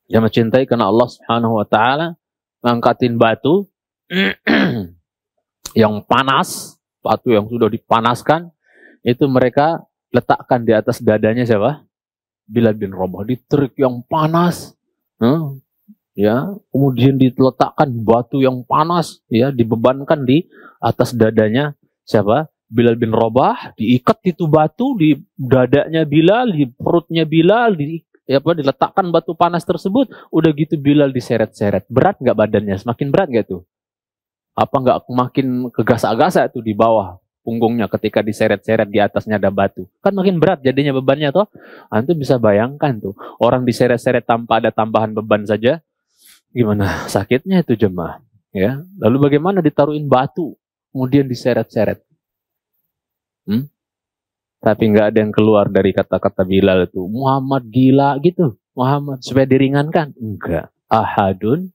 [SPEAKER 1] Dia mencintai karena Allah Subhanahu wa taala, ngangkatin batu yang panas, batu yang sudah dipanaskan, itu mereka letakkan di atas dadanya siapa? Bilal bin Rabah, di terik yang panas. Ya, kemudian diletakkan batu yang panas, ya, dibebankan di atas dadanya siapa? Bilal bin Rabah, diikat itu batu di dadanya Bilal, di perutnya Bilal, diletakkan batu panas tersebut. Udah gitu Bilal diseret-seret. Berat nggak badannya? Semakin berat nggak tuh? Apa nggak makin kegasa-gasa tuh di bawah punggungnya ketika diseret-seret, di atasnya ada batu? Kan makin berat jadinya bebannya toh. Antum bisa bayangkan tuh, orang diseret-seret tanpa ada tambahan beban saja, gimana sakitnya itu jemaah. Ya, lalu bagaimana ditaruhin batu, kemudian diseret-seret. Tapi nggak ada yang keluar dari kata-kata Bilal itu, Muhammad gila gitu, Muhammad, supaya diringankan. Enggak. Ahadun,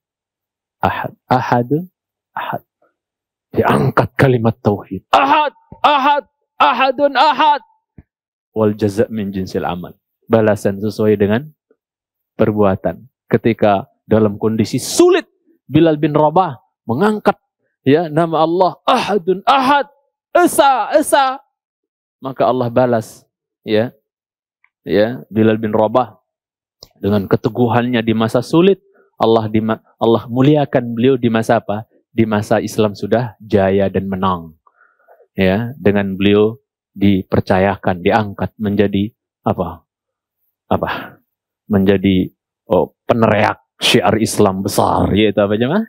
[SPEAKER 1] ahad. Diangkat kalimat tauhid. Ahadun ahad. Wal jaza' min jinsil amal. Balasan sesuai dengan perbuatan. Ketika dalam kondisi sulit, Bilal bin Rabah mengangkat nama Allah, ahadun ahad, esa. Maka Allah balas Bilal bin Rabah dengan keteguhannya di masa sulit. Allah muliakan beliau di masa apa? Di masa Islam sudah jaya dan menang. Ya, dengan beliau dipercayakan, diangkat menjadi apa? Menjadi peneriak syiar Islam besar, yaitu apa jemaah?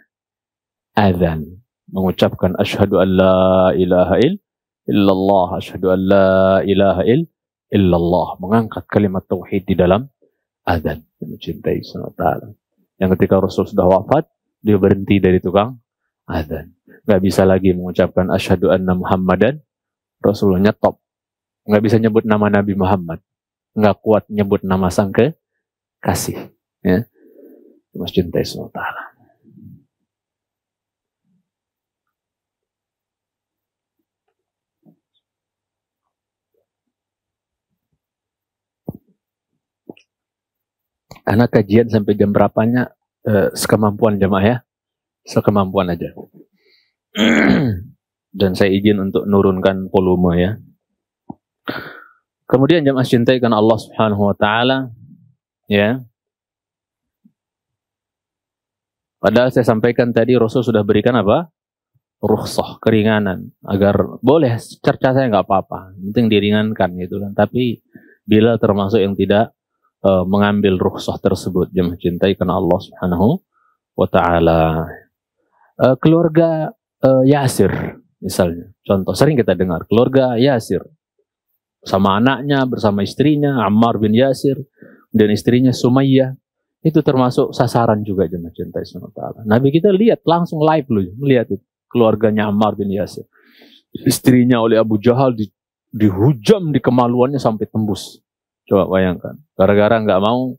[SPEAKER 1] Adzan, mengucapkan asyhadu an la ilaha illallah, asyhadu an la ilaha illallah, mengangkat kalimat tauhid di dalam adzan, mencintai sunnah taala. Yang ketika Rasul sudah wafat, dia berhenti dari tukang adzan. Nggak bisa lagi mengucapkan asyhadu anna Muhammadan Rasulullah, nyetop. Nggak bisa nyebut nama Nabi Muhammad. Nggak kuat nyebut nama sang kekasih. Ya. Mencintai sunnah taala. Karena kajian sampai jam berapanya sekemampuan jemaah ya. Sekemampuan aja. Dan saya izin untuk nurunkan volume ya. Kemudian jemaah cintai karena Allah Subhanahu wa taala, ya. Padahal saya sampaikan tadi Rasul sudah berikan apa? Rukhsah, keringanan, agar boleh cerca saya nggak apa-apa, penting diringankan gitu kan. Tapi bila termasuk yang tidak mengambil rukhsah tersebut, jemaah cintai karena Allah Subhanahu wa taala. Keluarga Yasir misalnya, contoh sering kita dengar keluarga Yasir sama anaknya, bersama istrinya Ammar bin Yasir dan istrinya Sumayyah, itu termasuk sasaran juga jemaah cintai sunnah taala. Nabi kita lihat langsung live loh, melihat itu keluarganya Ammar bin Yasir, istrinya oleh Abu Jahal dihujam di kemaluannya sampai tembus. Coba bayangkan, gara-gara nggak mau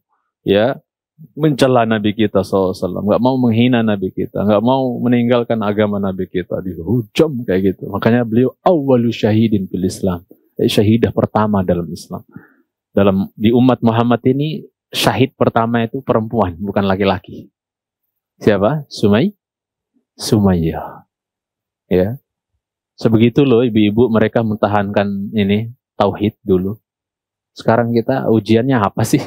[SPEAKER 1] mencela Nabi kita SAW, nggak mau menghina Nabi kita, nggak mau meninggalkan agama Nabi kita, dihujam kayak gitu. Makanya beliau awwalu syahidin fil Islam, syahidah pertama dalam Islam. Di umat Muhammad ini syahid pertama itu perempuan, bukan laki-laki. Siapa? Sumayyah. Ya, sebegitu loh ibu-ibu mereka mempertahankan ini tauhid dulu. Sekarang kita ujiannya apa sih?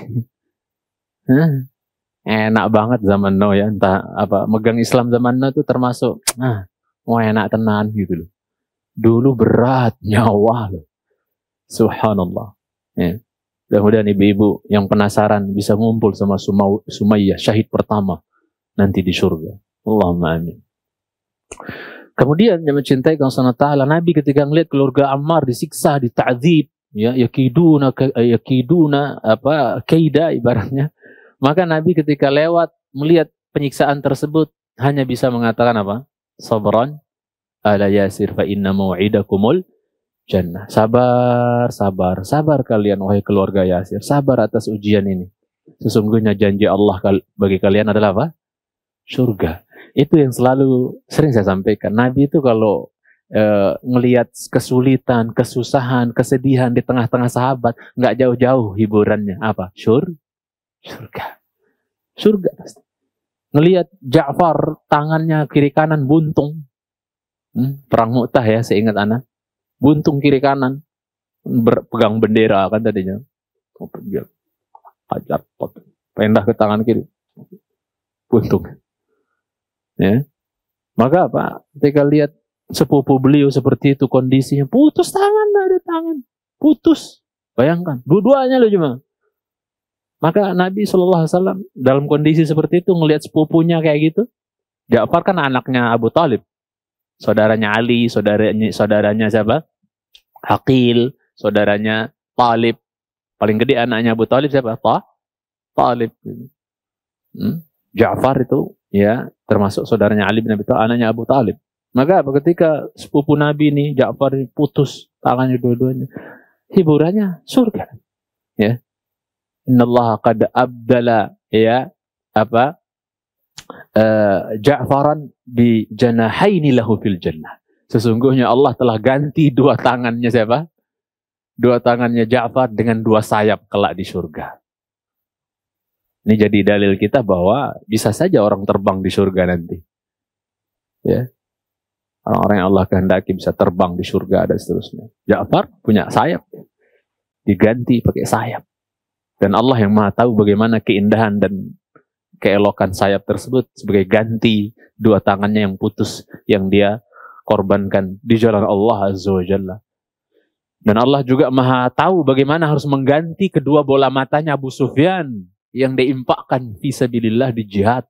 [SPEAKER 1] Enak banget zaman now ya, entah apa, megang Islam zaman now itu termasuk mau enak tenan gitu loh. Dulu berat nyawa loh. Subhanallah. Ya. Kemudian ibu-ibu yang penasaran bisa ngumpul sama Sumayyah, syahid pertama. nanti di surga. Allahumma amin. Kemudian yang mencintai Allah Subhanahu wa taala, Nabi ketika melihat keluarga Ammar disiksa, dita'dzib, ya, yakiduna kaida ibaratnya, maka Nabi ketika lewat melihat penyiksaan tersebut hanya bisa mengatakan apa? Sabran ala Yasir fa inna mau'idakumul jannah. Sabar, sabar, sabar kalian wahai keluarga Yasir, sabar atas ujian ini. Sesungguhnya janji Allah bagi kalian adalah apa? Surga. Itu yang selalu sering saya sampaikan. Nabi itu kalau ngelihat kesulitan, kesusahan, kesedihan di tengah-tengah sahabat, nggak jauh-jauh hiburannya apa? Surga. Surga pasti. Ngelihat Ja'far tangannya kiri kanan buntung. Perang Mu'tah ya, seingat anak. Buntung kiri kanan. Berpegang bendera kan tadinya. Ajar, pindah ke tangan kiri. Buntung. Ya. Maka apa? Ketika lihat sepupu beliau seperti itu kondisinya, putus tangan, ada tangan. Putus. Bayangkan, dua-duanya loh cuma. Maka Nabi SAW dalam kondisi seperti itu ngelihat sepupunya kayak gitu. Ja'far kan anaknya Abu Talib. Saudaranya Ali, saudaranya siapa? Aqil, saudaranya Talib. Paling gede anaknya Abu Talib siapa? Talib. Ja'far itu ya termasuk saudaranya Ali bin Abi Thalib, anaknya Abu Talib. Maka ketika sepupu Nabi ini Ja'far putus tangannya dua-duanya, hiburannya surga. Ya. Innallaha qad abdala ya apa? Ja'faran bi janahaini lahu fil jannah. Sesungguhnya Allah telah ganti dua tangannya siapa? Dua tangannya Ja'far dengan dua sayap kelak di surga. Ini jadi dalil kita bahwa bisa saja orang terbang di surga nanti. Ya. Orang-orang yang Allah kehendaki bisa terbang di surga dan seterusnya. Ja'far punya sayap. Diganti pakai sayap. Dan Allah yang Maha tahu bagaimana keindahan dan keelokan sayap tersebut sebagai ganti dua tangannya yang putus yang dia korbankan di jalan Allah Azza wa Jalla. Dan Allah juga Maha tahu bagaimana harus mengganti kedua bola matanya Abu Sufyan yang diimpakkan fisabilillah di jihad,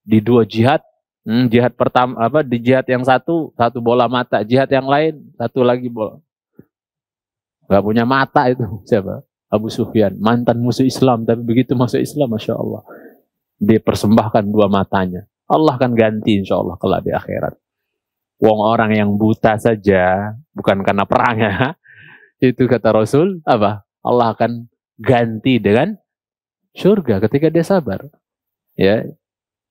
[SPEAKER 1] di dua jihad. Jihad pertama apa, di jihad yang satu bola mata, jihad yang lain satu lagi bola gak punya mata. Itu siapa? Abu Sufyan, mantan musuh Islam, tapi begitu masuk Islam Masya Allah dia persembahkan dua matanya. Allah akan ganti insya Allah kelak di akhirat. Wong orang yang buta saja bukan karena perang ya, itu kata Rasul apa? Allah akan ganti dengan surga ketika dia sabar. Ya,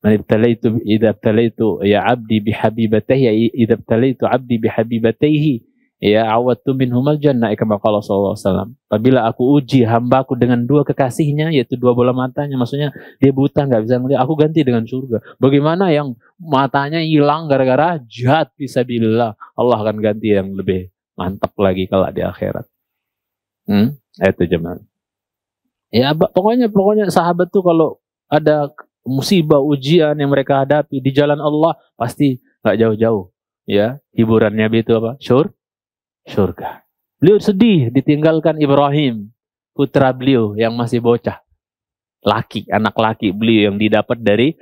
[SPEAKER 1] man ibtalaitu idza ibtalaitu ya abdi bihabibatayhi idza ibtalaitu abdi bihabibatayhi ya awadtu minhumal jannah kama qala sallallahu alaihi wasallam. Apabila aku uji hambaku dengan dua kekasihnya, yaitu dua bola matanya, maksudnya dia buta nggak bisa melihat, aku ganti dengan surga. Bagaimana yang matanya hilang gara-gara jihad fisabilillah, Allah akan ganti yang lebih mantap lagi kalau di akhirat. Itu jemaah. Ya pokoknya sahabat tuh kalau ada musibah ujian yang mereka hadapi di jalan Allah pasti nggak jauh-jauh ya hiburannya itu apa? Surga. Beliau sedih ditinggalkan Ibrahim, putra beliau yang masih bocah, anak laki beliau yang didapat dari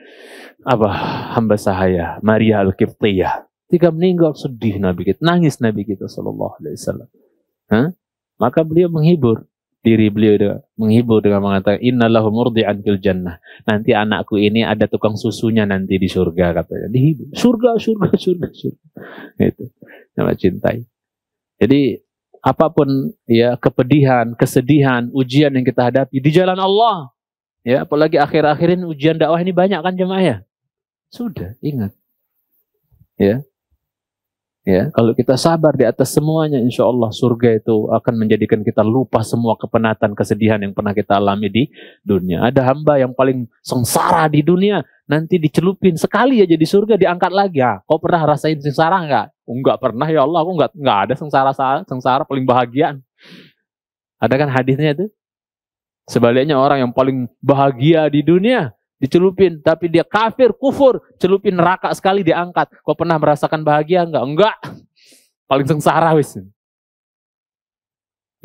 [SPEAKER 1] apa? Hamba sahaya Maria Al-Qibtiyah. Ketika meninggal sedih Nabi kita, nangis Nabi kita sallallahu alaihi wasallam. Maka beliau menghibur diri beliau dengan mengatakan innalahu murdi'an fil jannah. Nanti anakku ini ada tukang susunya nanti di surga katanya. Dihibur. Surga. Itu nama cintai. Jadi apapun ya kepedihan, kesedihan, ujian yang kita hadapi di jalan Allah. Ya, apalagi akhir-akhir ini ujian dakwah ini banyak kan jemaah ya? Sudah, ingat. Ya, kalau kita sabar di atas semuanya, insya Allah surga itu akan menjadikan kita lupa semua kepenatan, kesedihan yang pernah kita alami di dunia. Ada hamba yang paling sengsara di dunia, nanti dicelupin sekali aja di surga, diangkat lagi. Ya, kau pernah rasain sengsara enggak? Enggak pernah ya Allah, aku enggak ada sengsara paling bahagia. Ada kan hadisnya itu? Sebaliknya orang yang paling bahagia di dunia, dicelupin, tapi dia kafir, kufur, celupin neraka sekali diangkat. Kau pernah merasakan bahagia enggak? Enggak. Paling sengsara wis.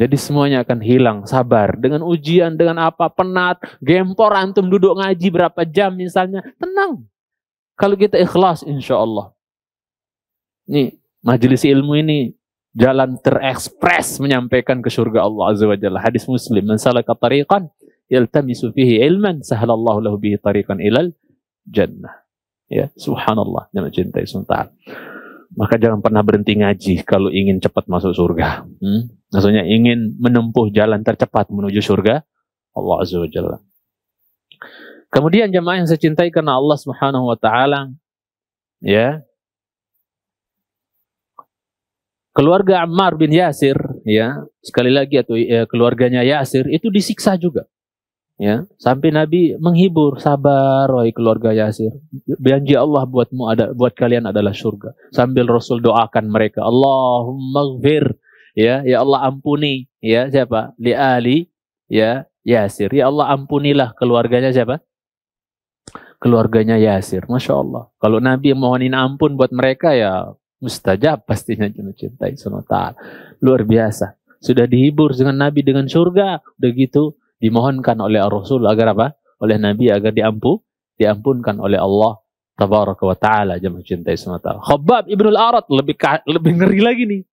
[SPEAKER 1] Jadi semuanya akan hilang. Sabar. Dengan ujian, dengan apa, penat, gempor antum duduk ngaji berapa jam misalnya. Tenang. Kalau kita ikhlas, insya Allah. Nih, majelis ilmu ini jalan terekspres menyampaikan ke surga Allah Azza wa Jalla. Hadis Muslim, man salaka tariqan yaltamisu fihi ilman sahalallahu lahu bihi tariqan ilal jannah. Ya, subhanallah, jangan cintai sunta. Maka jangan pernah berhenti ngaji kalau ingin cepat masuk surga. Maksudnya ingin menempuh jalan tercepat menuju surga Allah Azza wa Jalla. Kemudian jemaah yang saya cintai karena Allah Subhanahu wa taala, ya. Keluarga Ammar bin Yasir, ya, sekali lagi atau keluarganya Yasir itu disiksa juga. Ya, sampai Nabi menghibur, sabar wahai keluarga Yasir. Janji Allah buat kalian adalah surga. Sambil Rasul doakan mereka, Allahumma ghfir, ya Allah ampuni, ya siapa? Li ali, ya Yasir. Ya Allah ampunilah keluarganya siapa? Keluarganya Yasir. Masya Allah. Kalau Nabi mohonin ampun buat mereka, ya mustajab pastinya, mencintai SWT. Luar biasa. Sudah dihibur dengan Nabi dengan surga, udah gitu dimohonkan oleh Rasul agar apa? Oleh Nabi agar diampunkan oleh Allah Tabaraka wa Ta'ala. Jemaah cintai SWT. Khabbab ibnul Arat lebih ngeri lagi nih.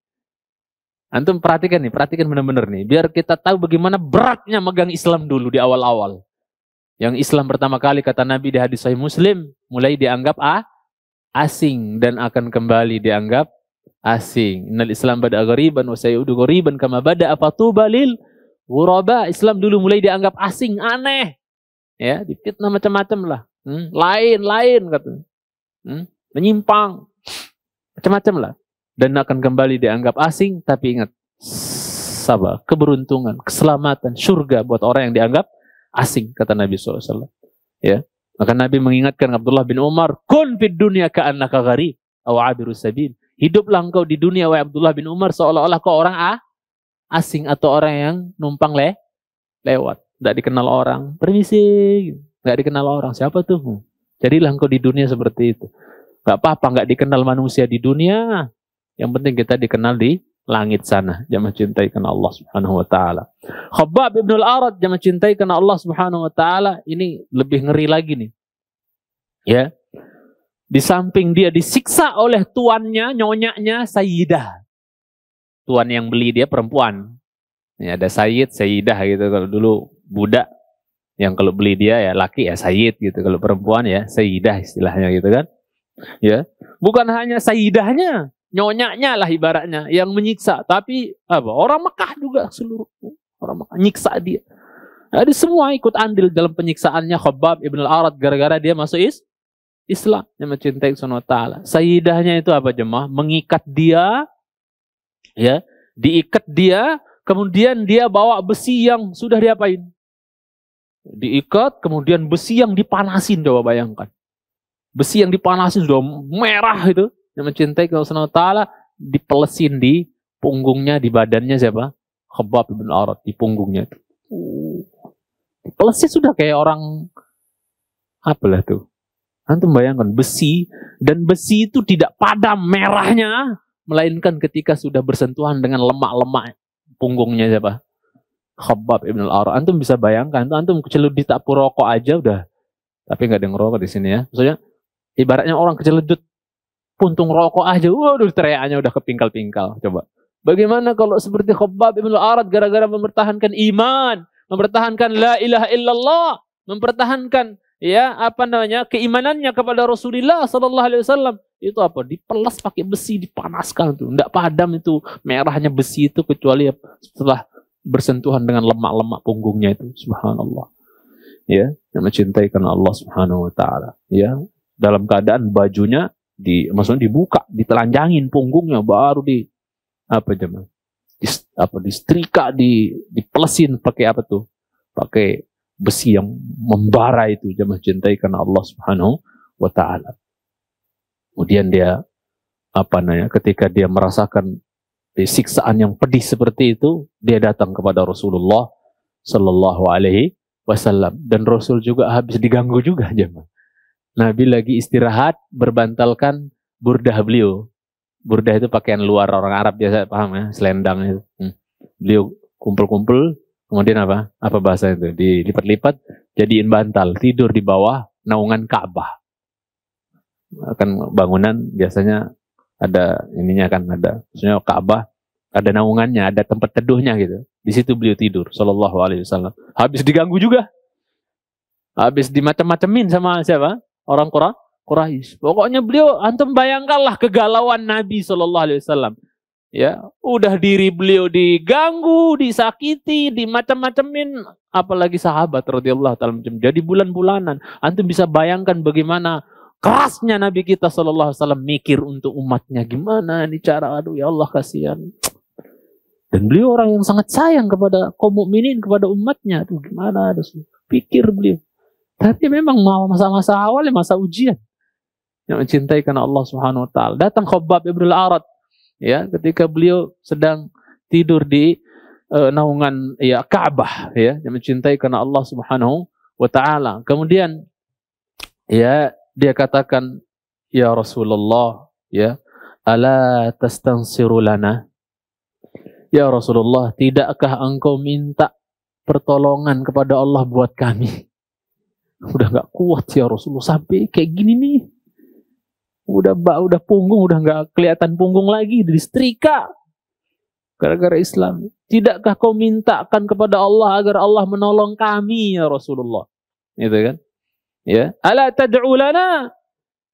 [SPEAKER 1] Antum perhatikan benar-benar nih. Biar kita tahu bagaimana beratnya megang Islam dulu di awal-awal. Yang Islam pertama kali kata Nabi di hadis Sahih Muslim, mulai dianggap asing dan akan kembali dianggap asing. Innal Islam bada'a ghariban wa sayudu ghariban kama bada'a fatuba lil ghuraba. Islam dulu mulai dianggap asing, aneh. Ya, difitnah macam-macam lah. Lain katanya. Menyimpang. Macam-macam lah. Dan akan kembali dianggap asing, tapi ingat, sabar, keberuntungan, keselamatan, surga buat orang yang dianggap asing, kata Nabi SAW. Ya. Maka Nabi mengingatkan Abdullah bin Umar, kun fid dunya ka'annaka gharib aw 'abirus sabil. Hiduplah engkau di dunia wahai Abdullah bin Umar seolah-olah kau orang asing atau orang yang numpang lewat, tidak dikenal orang, permisi, nggak dikenal orang, siapa tuh? Jadilah engkau di dunia seperti itu. Nggak apa-apa, nggak dikenal manusia di dunia, yang penting kita dikenal di langit sana. Jamaah cintai karena Allah Subhanahu wa Ta'ala. Khabbab ibnul Arat, jamaah cintai karena Allah Subhanahu wa Ta'ala, ini lebih ngeri lagi nih. Ya, di samping dia disiksa oleh tuannya, nyonyanya Sayyidah. Tuan yang beli dia perempuan. Ya, ada Sayyid, Sayyidah gitu. Kalau dulu budak, yang kalau beli dia ya laki ya Sayyid gitu. Kalau perempuan ya Sayyidah istilahnya gitu kan. Ya, bukan hanya Sayyidahnya, nyonyanya lah ibaratnya yang menyiksa. Tapi orang Mekah juga seluruhnya. Orang Mekah nyiksa dia. Jadi semua ikut andil dalam penyiksaannya Khabbab ibn al-Arat gara-gara dia masuk Islam. Yang mencintai Subhanahu wa Ta'ala. Sayyidahnya itu apa jemaah? Mengikat dia, ya, diikat dia, kemudian dia bawa besi yang sudah diapain? Diikat, kemudian besi yang dipanasin, coba bayangkan. Besi yang dipanasin sudah merah itu, yang mencintai Allah Subhanahu wa Ta'ala, dipelesin di punggungnya, di badannya siapa? Khabbab ibn Arat, di punggungnya itu. Dipelesin sudah kayak orang, apalah tuh. Antum bayangkan besi, dan besi itu tidak padam merahnya, melainkan ketika sudah bersentuhan dengan lemak-lemak punggungnya siapa? Khabbab ibn al-Arat. Antum bisa bayangkan, antum kecelut di tapu rokok aja udah, tapi nggak ada yang ngerokok di sini ya. Maksudnya, ibaratnya orang keceludut puntung rokok aja, waduh teriakannya udah kepingkal-pingkal. Coba, bagaimana kalau seperti Khabbab ibn al-Arat gara-gara mempertahankan iman, mempertahankan la ilaha illallah, mempertahankan keimanannya kepada Rasulullah sallallahu alaihi wasallam. Itu apa? Dipelas pakai besi, dipanaskan tuh. Enggak padam itu merahnya besi itu kecuali setelah bersentuhan dengan lemak-lemak punggungnya itu. Subhanallah. Ya, yang mencintai karena Allah Subhanahu wa Ta'ala. Ya, dalam keadaan bajunya maksudnya dibuka, ditelanjangin punggungnya baru disetrika, dipelesin pakai apa tuh? Pakai besi yang membara itu. Jemaah cintai karena Allah Subhanahu wa Ta'ala. Kemudian dia ketika dia merasakan siksaan yang pedih seperti itu, dia datang kepada Rasulullah sallallahu alaihi wasallam, dan Rasul juga habis diganggu juga jemaah. Nabi lagi istirahat berbantalkan burdah beliau. Burdah itu pakaian luar orang Arab biasa, paham ya, selendang itu. Beliau kumpul-kumpul, kemudian apa? Apa bahasa itu? Dilipat-lipat, jadiin bantal, tidur di bawah naungan Ka'bah. Kan bangunan biasanya ada ininya kan, ada maksudnya Ka'bah, ada naungannya, ada tempat teduhnya gitu. Di situ beliau tidur, sallallahu alaihi wasallam. Habis diganggu juga. Habis dimacam-macamin sama siapa? Orang Quraisy. Pokoknya beliau, antum bayangkanlah kegalauan Nabi sallallahu alaihi wasallam. Ya, udah diri beliau diganggu, disakiti, dimacam-macamin, apalagi sahabat radhiyallahu taala. Jadi bulan-bulanan. Antum bisa bayangkan bagaimana kerasnya Nabi kita sallallahu alaihi wasallam mikir untuk umatnya, gimana nih cara, aduh ya Allah kasihan. Dan beliau orang yang sangat sayang kepada kaum mukminin, kepada umatnya. Aduh gimana, aduh pikir beliau. Tapi memang masa-masa awal masa ujian. Yang mencintai karena Allah Subhanahu wa taala. Datang Khabbab ibn al-Arat, ya, ketika beliau sedang tidur di naungan ya Ka'bah, ya, yang mencintai karena Allah Subhanahu wa taala. Kemudian ya dia katakan, ya Rasulullah, ya, ala tastansiru lana? Ya Rasulullah, tidakkah engkau minta pertolongan kepada Allah buat kami? Udah nggak kuat ya Rasulullah, sampai kayak gini nih. Udah punggung, udah nggak kelihatan punggung lagi, disetrika gara-gara Islam. Tidakkah kau mintakan kepada Allah agar Allah menolong kami ya Rasulullah? Gitu kan? Ya, ala tad'u lana?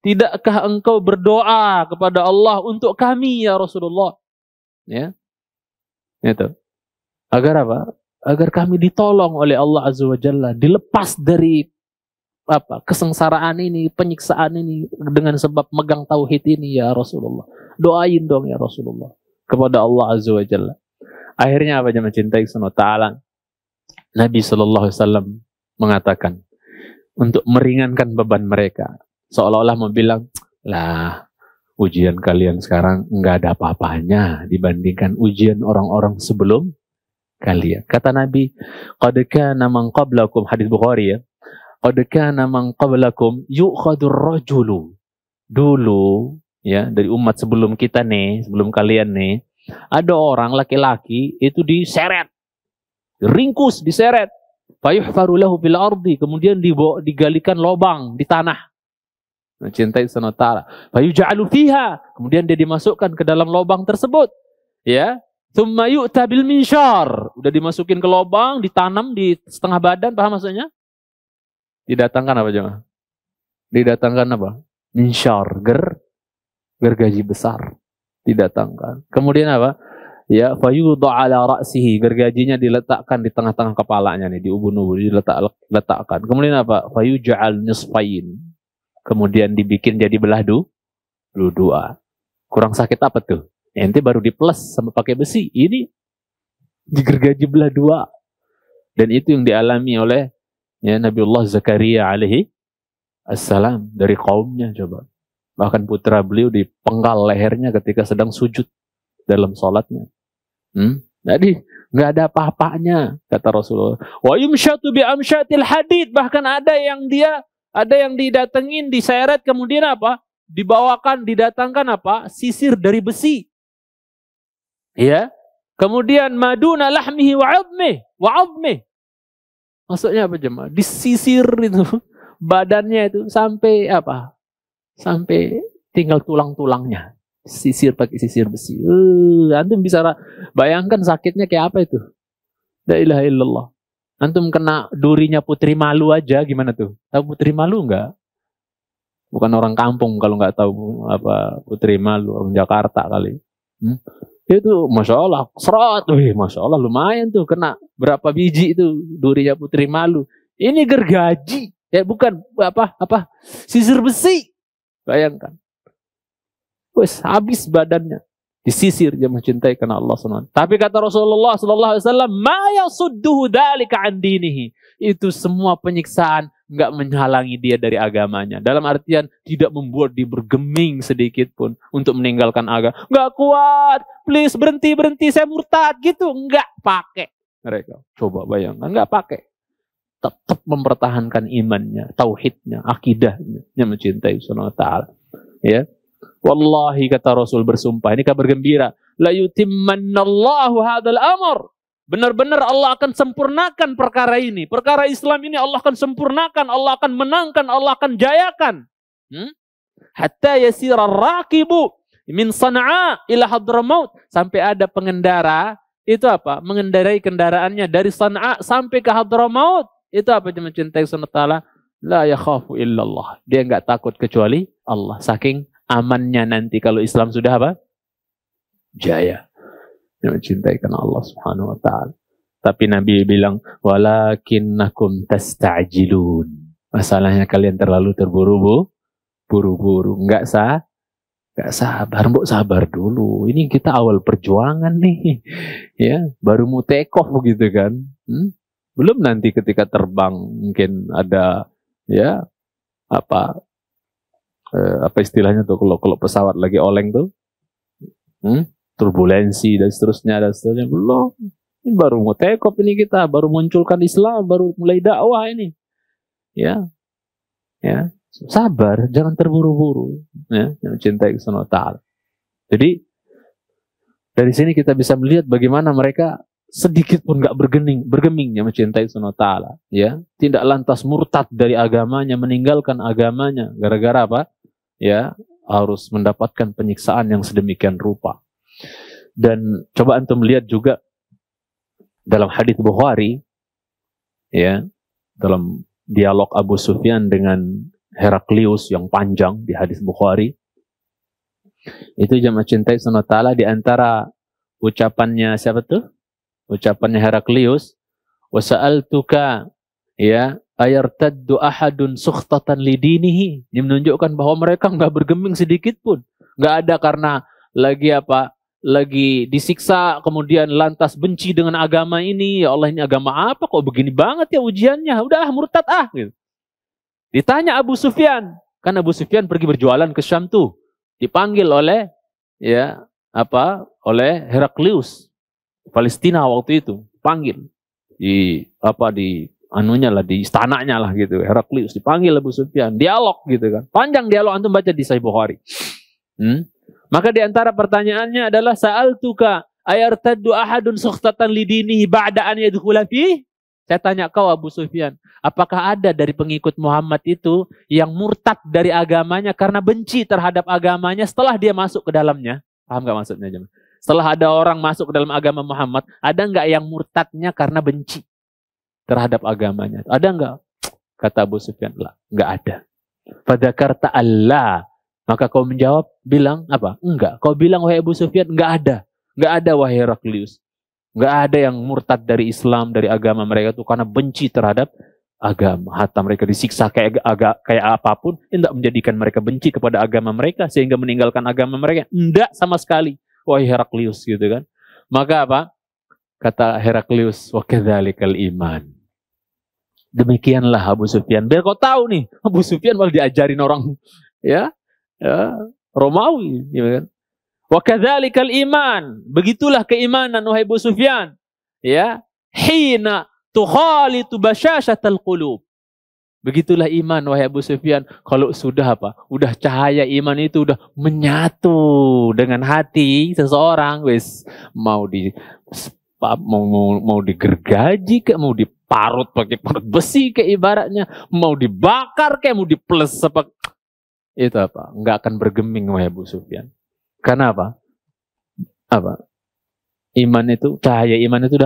[SPEAKER 1] Tidakkah engkau berdoa kepada Allah untuk kami ya Rasulullah? Ya. Itu. Agar apa? Agar kami ditolong oleh Allah Azza wa Jalla, dilepas dari apa kesengsaraan ini, penyiksaan ini dengan sebab megang tauhid ini ya Rasulullah. Doain dong ya Rasulullah kepada Allah Azza wa Jalla. Akhirnya apa, jemaah cintai Subhanahu wa taala, Nabi sallallahu alaihi wasallam mengatakan untuk meringankan beban mereka, seolah-olah mau bilang, lah ujian kalian sekarang enggak ada apa-apanya dibandingkan ujian orang-orang sebelum kalian. Kata Nabi, qad kana man qablakum, hadis Bukhari ya, qad kana man qablakum yu'khadur rajulu. Dulu ya, dari umat sebelum kita nih, sebelum kalian nih, ada orang laki-laki itu diseret, ringkus, diseret, fayuhfaru lahu bil ardi, kemudian digalikan lubang di tanah. Mencintai Subhanahu wa taala. Fayuj'alu fiha, kemudian dia dimasukkan ke dalam lubang tersebut. Ya, tsumma yu'ta bil minsyar, udah dimasukin ke lubang, ditanam di setengah badan, paham maksudnya? Didatangkan apa jemaah? Didatangkan apa? Minsyar, gergaji besar. Didatangkan. Kemudian apa? Ya, fayudha ala ra'sihi, gergajinya diletakkan di tengah-tengah kepalanya nih, di ubun-ubun diletakkan. Kemudian apa? Fayuj'al nisfain. Kemudian dibikin jadi belah dua. Kurang sakit apa tuh? Ente baru diples sama pakai besi. Ini digergaji belah dua. Dan itu yang dialami oleh ya Nabiullah Zakaria alaihi assalam dari kaumnya, coba. Bahkan putra beliau dipenggal lehernya ketika sedang sujud dalam sholatnya. Jadi nggak ada apa-apanya, kata Rasulullah. Wa yumsyatu bi amsyatil hadid, bahkan ada yang didatengin, diseret, kemudian apa? Dibawakan, didatangkan apa? Sisir dari besi. Ya. Kemudian maduna lahmihi wa 'admihi. Maksudnya apa jemaah? Disisir itu badannya itu sampai apa? Sampai tinggal tulang-tulangnya. Sisir pakai sisir besi. Antum bisa bayangkan sakitnya kayak apa itu? La ilaha illallah. Antum kena durinya Putri Malu aja gimana tuh? Tahu Putri Malu enggak? Bukan orang kampung kalau nggak tahu apa Putri Malu, orang Jakarta kali. Itu Masya Allah, serot. Masya Allah lumayan tuh, kena berapa biji itu durinya Putri Malu. Ini gergaji, ya bukan apa sisir besi. Bayangkan. Wes habis badannya. Disisir, dia mencintai karena Allah SWT. Tapi kata Rasulullah SAW, ma yasudduhu dzalika an dinihi. Itu semua penyiksaan nggak menghalangi dia dari agamanya. Dalam artian tidak membuat dia bergeming sedikit pun untuk meninggalkan agama. Nggak kuat, please berhenti, saya murtad gitu. Nggak pakai mereka. Coba bayangkan, nggak pakai. Tetap mempertahankan imannya, tauhidnya, akidahnya, yang mencintai SWT. Ya. Wallahi kata Rasul bersumpah, ini kabar gembira, la yutimmannallahu hadzal amr. Benar-benar Allah akan sempurnakan perkara ini. Perkara Islam ini Allah akan sempurnakan, Allah akan menangkan, Allah akan jayakan. Hatta yasira raqibu min Sana'a ila Hadramaut. Sampai ada pengendara, itu apa? Mengendarai kendaraannya dari Sana'a sampai ke Hadramaut. Itu apa? Mencintai SWT. La yakhafu illallah. Dia enggak takut kecuali Allah. Saking amannya nanti kalau Islam sudah apa? Jaya. Dia mencintai karena Allah Subhanahu wa taala. Tapi Nabi bilang, walakinnakum tasta'jilun. Masalahnya kalian terlalu buru-buru. Enggak sabar, mbok sabar dulu. Ini kita awal perjuangan nih. Ya, baru mau take off begitu kan. Belum nanti ketika terbang mungkin ada ya apa istilahnya tuh kalau pesawat lagi oleng tuh. Turbulensi dan seterusnya. Belum. Ini baru mau take off ini kita, baru munculkan Islam, baru mulai dakwah ini. Ya. Sabar, jangan terburu-buru. Ya, yang cintai Subhanahu wa taala. Jadi dari sini kita bisa melihat bagaimana mereka sedikit pun enggak bergeming yang mencintai Subhanahu wa taala, ya. Tidak lantas murtad dari agamanya, meninggalkan agamanya gara-gara apa? Ya, harus mendapatkan penyiksaan yang sedemikian rupa. Dan coba antum lihat juga dalam hadits Bukhari, ya, dalam dialog Abu Sufyan dengan Heraklius yang panjang di hadits Bukhari, itu jamaah cintai Subhanahu wa taala di antara ucapannya siapa tuh? Ucapannya Heraklius, wa sa'altuka ya ayartaddu ahadun sukhtatan lidinihi. Ini menunjukkan bahwa mereka enggak bergeming sedikit pun. Enggak ada karena lagi disiksa kemudian lantas benci dengan agama ini. Ya Allah, ini agama apa kok begini banget ya ujiannya? Udah murtad gitu. Ditanya Abu Sufyan, kan Abu Sufyan pergi berjualan ke Syam tuh. Dipanggil oleh oleh Heraklius Palestina waktu itu, panggil di istananya lah gitu. Heraklius dipanggil Abu Sufyan, dialog gitu kan. Panjang dialog, antum baca di Sahih Bukhari. Maka di antara pertanyaannya adalah sa'altuka ayartaddu ahadun sukhtatan lidinihi ba'da an yadkhula fi? Saya tanya kau Abu Sufyan, apakah ada dari pengikut Muhammad itu yang murtad dari agamanya karena benci terhadap agamanya setelah dia masuk ke dalamnya? Paham enggak maksudnya, jemaah? Setelah ada orang masuk ke dalam agama Muhammad, ada enggak yang murtadnya karena benci terhadap agamanya? Ada enggak? Kata Abu Sufyan, lah, enggak ada. Fadzakarta Allah. Maka kau menjawab, bilang apa? Enggak. Kau bilang, wahai Abu Sufyan, enggak ada. Enggak ada, wahai Heraklius. Enggak ada yang murtad dari Islam, dari agama mereka itu karena benci terhadap agama. Hatta mereka disiksa kayak apapun, tidak menjadikan mereka benci kepada agama mereka sehingga meninggalkan agama mereka. Enggak sama sekali, wahai Heraklius, gitu kan. Maka apa? Kata Heraklius, wa kadzalikal iman. Demikianlah Abu Sufyan. Biar kau tahu nih, Abu Sufyan malah diajarin orang Romawi, gitu kan. Wa kadzalikal iman. Begitulah keimanan wahai Abu Sufyan. Ya, hina tukhalitu basyashatal qulub. Begitulah iman wahai Abu Sufyan. Kalau sudah udah cahaya iman itu udah menyatu dengan hati seseorang, wis mau digergaji kayak mau diparut pakai parut besi kayak ibaratnya, mau dibakar kayak mau diples apa, itu enggak akan bergeming wahai Abu Sufyan. Karena iman itu, cahaya iman itu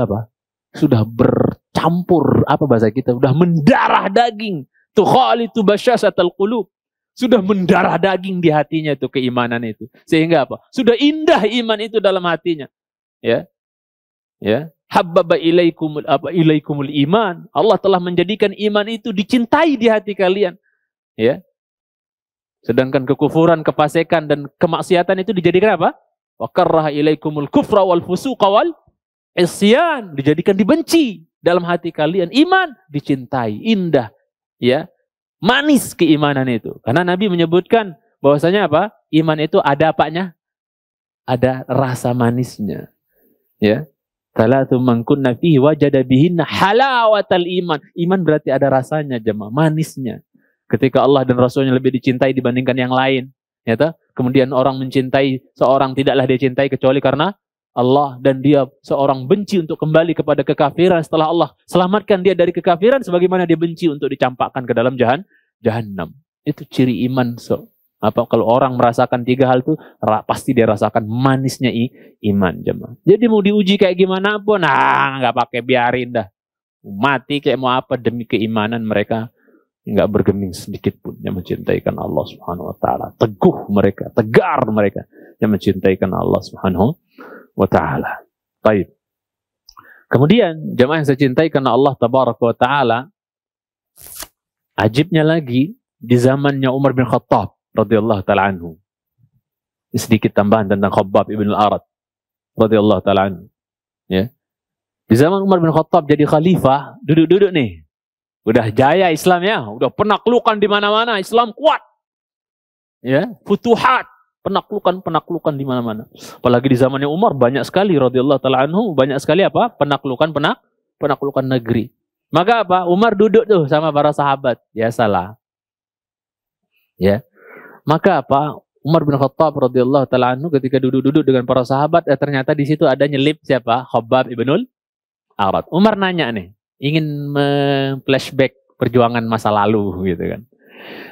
[SPEAKER 1] sudah bercampur, bahasa kita, sudah mendarah daging. Tukhalitu basyasatal qulub. Sudah mendarah daging di hatinya itu keimanan itu. Sehingga sudah indah iman itu dalam hatinya. Ya. Habbaba ilaikumul iman. Allah telah menjadikan iman itu dicintai di hati kalian. Ya. Sedangkan kekufuran, kefasikan dan kemaksiatan itu dijadikan apa? Wa karraha ilaikumul kufra wal fusuqa wal isyan, dijadikan dibenci dalam hati kalian. Iman dicintai, indah, ya. Manis keimanan itu. Karena Nabi menyebutkan bahwasanya iman itu ada apanya? Ada rasa manisnya. Ya. Salatu man kunna fihi wajada bihinna halawatal iman. Iman berarti ada rasanya, jemaah, manisnya. Ketika Allah dan Rasulnya lebih dicintai dibandingkan yang lain. Ya, kemudian orang mencintai seorang tidaklah dia cintai kecuali karena Allah dan dia seorang benci untuk kembali kepada kekafiran setelah Allah selamatkan dia dari kekafiran sebagaimana dia benci untuk dicampakkan ke dalam jahanam. Itu ciri iman. Kalau orang merasakan tiga hal itu pasti dia rasakan manisnya iman, jemaah. Jadi mau diuji kayak gimana pun, nggak pakai, biarin dah. Mati kayak mau apa demi keimanan mereka nggak bergeming sedikit pun yang mencintaikan Allah Subhanahu wa taala. Teguh mereka, tegar mereka yang mencintaikan Allah Subhanahu wa ta'ala. Baik. Kemudian jemaah yang saya cintai karena Allah tabaraka wa ta'ala, ajibnya lagi di zamannya Umar bin Khattab radhiyallahu ta'ala anhu. Sedikit tambahan tentang Khabbab ibn al-Arat radhiyallahu ta'ala anhu. Ya. Di zaman Umar bin Khattab jadi khalifah, duduk-duduk nih. Udah jaya Islam ya, udah penaklukan di mana-mana, Islam kuat. Ya, futuhat, penaklukan di mana-mana. Apalagi di zamannya Umar banyak sekali radhiyallahu taala anhu, banyak sekali apa? Penaklukan negeri. Maka apa? Umar duduk tuh sama para sahabat. Ya salah. Ya. Maka apa? Umar bin Khattab radhiyallahu taala anhu ketika duduk-duduk dengan para sahabat, ternyata di situ ada nyelip siapa? Khabbab ibnul Arat. Umar nanya nih, ingin flashback perjuangan masa lalu gitu kan.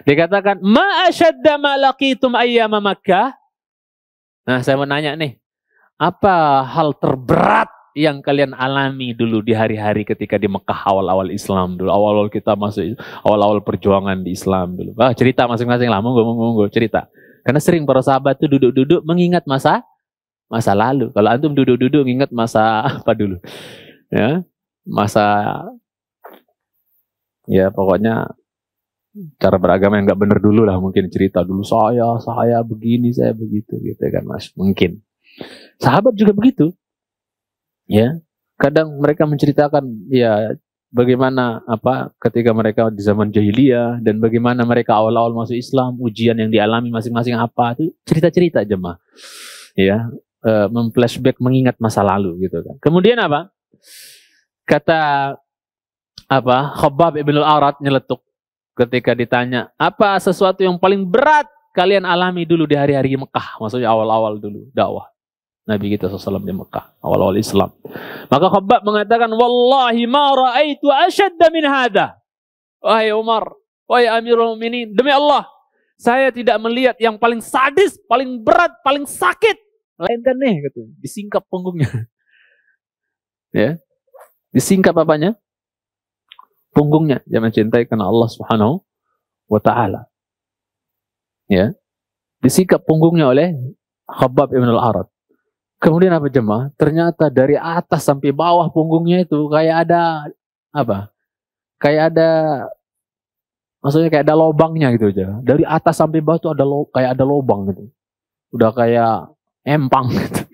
[SPEAKER 1] Dikatakan, ma asyadda ma laqitum ayyama Makkah. Nah, saya mau nanya nih, apa hal terberat yang kalian alami dulu di hari-hari ketika di Mekah awal-awal Islam dulu, awal-awal kita masuk, awal-awal perjuangan di Islam dulu. Cerita masing-masing lah, monggo cerita. Karena sering para sahabat tuh duduk-duduk mengingat masa lalu. Kalau antum duduk-duduk mengingat masa apa dulu? Ya, ya pokoknya cara beragama yang nggak benar dulu lah, mungkin cerita dulu saya begini, saya begitu gitu kan Mas. Mungkin sahabat juga begitu. Ya, kadang mereka menceritakan ya bagaimana apa ketika mereka di zaman jahiliyah dan bagaimana mereka awal-awal masuk Islam, ujian yang dialami masing-masing apa, itu cerita-cerita jemaah. Ya, memflashback mengingat masa lalu gitu kan. Kemudian apa? Kata Khabbab ibn al-Arat nyeletuk ketika ditanya, apa sesuatu yang paling berat kalian alami dulu di hari-hari Mekah? Maksudnya awal-awal dulu dakwah Nabi kita SAW di Mekah, awal-awal Islam. Maka Khabbab mengatakan, wallahi ma ra'aitu asyadda min hadha. Wahai Umar, wahai Amirul Mukminin, demi Allah, saya tidak melihat yang paling sadis, paling berat, paling sakit. Melainkan nih, gitu, disingkap punggungnya. Ya, disingkap apanya? Punggungnya. Dia mencintai karena Allah Subhanahu wa ta'ala. Ya, disingkap punggungnya oleh Khabbab ibn al-Arat. Kemudian apa jemaah? Ternyata dari atas sampai bawah punggungnya itu kayak ada apa? Maksudnya kayak ada lobangnya gitu aja. Dari atas sampai bawah itu kayak ada lobang gitu. Udah kayak empang gitu.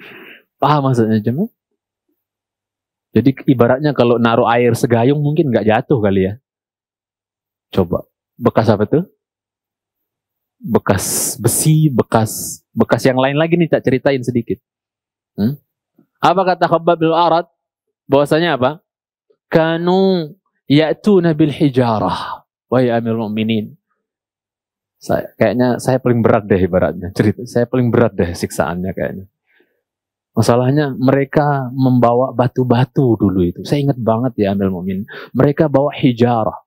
[SPEAKER 1] Paham maksudnya jemaah? Jadi ibaratnya kalau naruh air segayung mungkin nggak jatuh kali ya. Coba bekas apa tuh? Bekas besi, bekas yang lain lagi nih, tak ceritain sedikit. Apa kata Khabbab bin Arat? Bahwasanya apa? Kanu ya'tuna bil hijarah. Wahai Amirul Mukminin. Kayaknya saya paling berat deh ibaratnya. Saya paling berat deh siksaannya kayaknya. Masalahnya mereka membawa batu-batu dulu itu. Saya ingat banget ya Amirul Mukminin. Mereka bawa hijarah.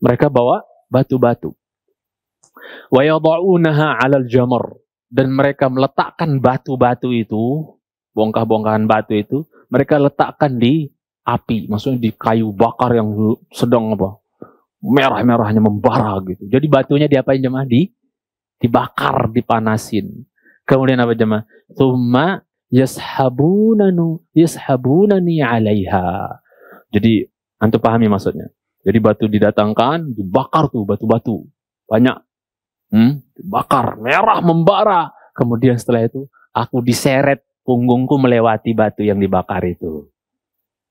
[SPEAKER 1] Mereka bawa batu-batu. Wa yada'unaha 'alal jamar. Dan mereka meletakkan batu-batu itu, bongkah-bongkahan batu itu, mereka letakkan di api, maksudnya di kayu bakar yang sedang apa, merah-merahnya membara gitu. Jadi batunya diapain jemaah? Dibakar, dipanasin. Kemudian apa jemaah? Tsumma yashabunani 'alaiha. Jadi antum pahami maksudnya. Jadi batu didatangkan, dibakar tuh batu-batu banyak. Bakar, merah, membara. Kemudian setelah itu, aku diseret, punggungku melewati batu yang dibakar itu.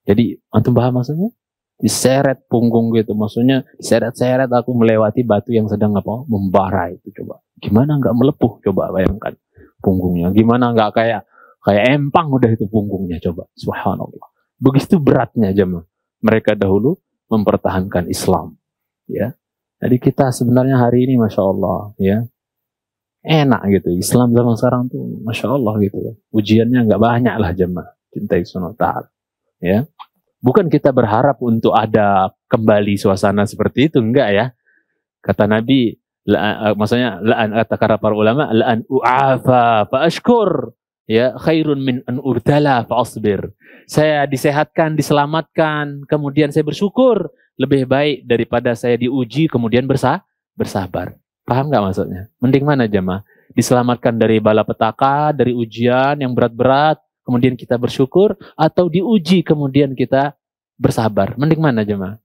[SPEAKER 1] Jadi, antum paham maksudnya? Diseret punggung gitu. Maksudnya, diseret-seret aku melewati batu yang sedang apa? Membara itu. Coba. Gimana nggak melepuh? Coba bayangkan punggungnya. Gimana nggak kayak empang udah itu punggungnya. Coba. Subhanallah. Begitu beratnya jemaah. Mereka dahulu mempertahankan Islam. Ya. Jadi kita sebenarnya hari ini Masya Allah ya, Enak gitu. Islam zaman sekarang tuh Masya Allah gitu. Ujiannya nggak banyak lah jemaah. Cintai Subhanahu wa ta'ala. Ya. Bukan kita berharap untuk ada kembali suasana seperti itu. Enggak ya. Kata Nabi, maksudnya kata para ulama, la'an u'afa fa ashkur. Ya, khairun min an ubtala fa asbir. Saya disehatkan, diselamatkan, kemudian saya bersyukur. Lebih baik daripada saya diuji, kemudian bersabar. Paham nggak maksudnya? Mending mana jemaah? Diselamatkan dari balapetaka, dari ujian yang berat-berat, kemudian kita bersyukur, atau diuji kemudian kita bersabar. Mending mana jemaah?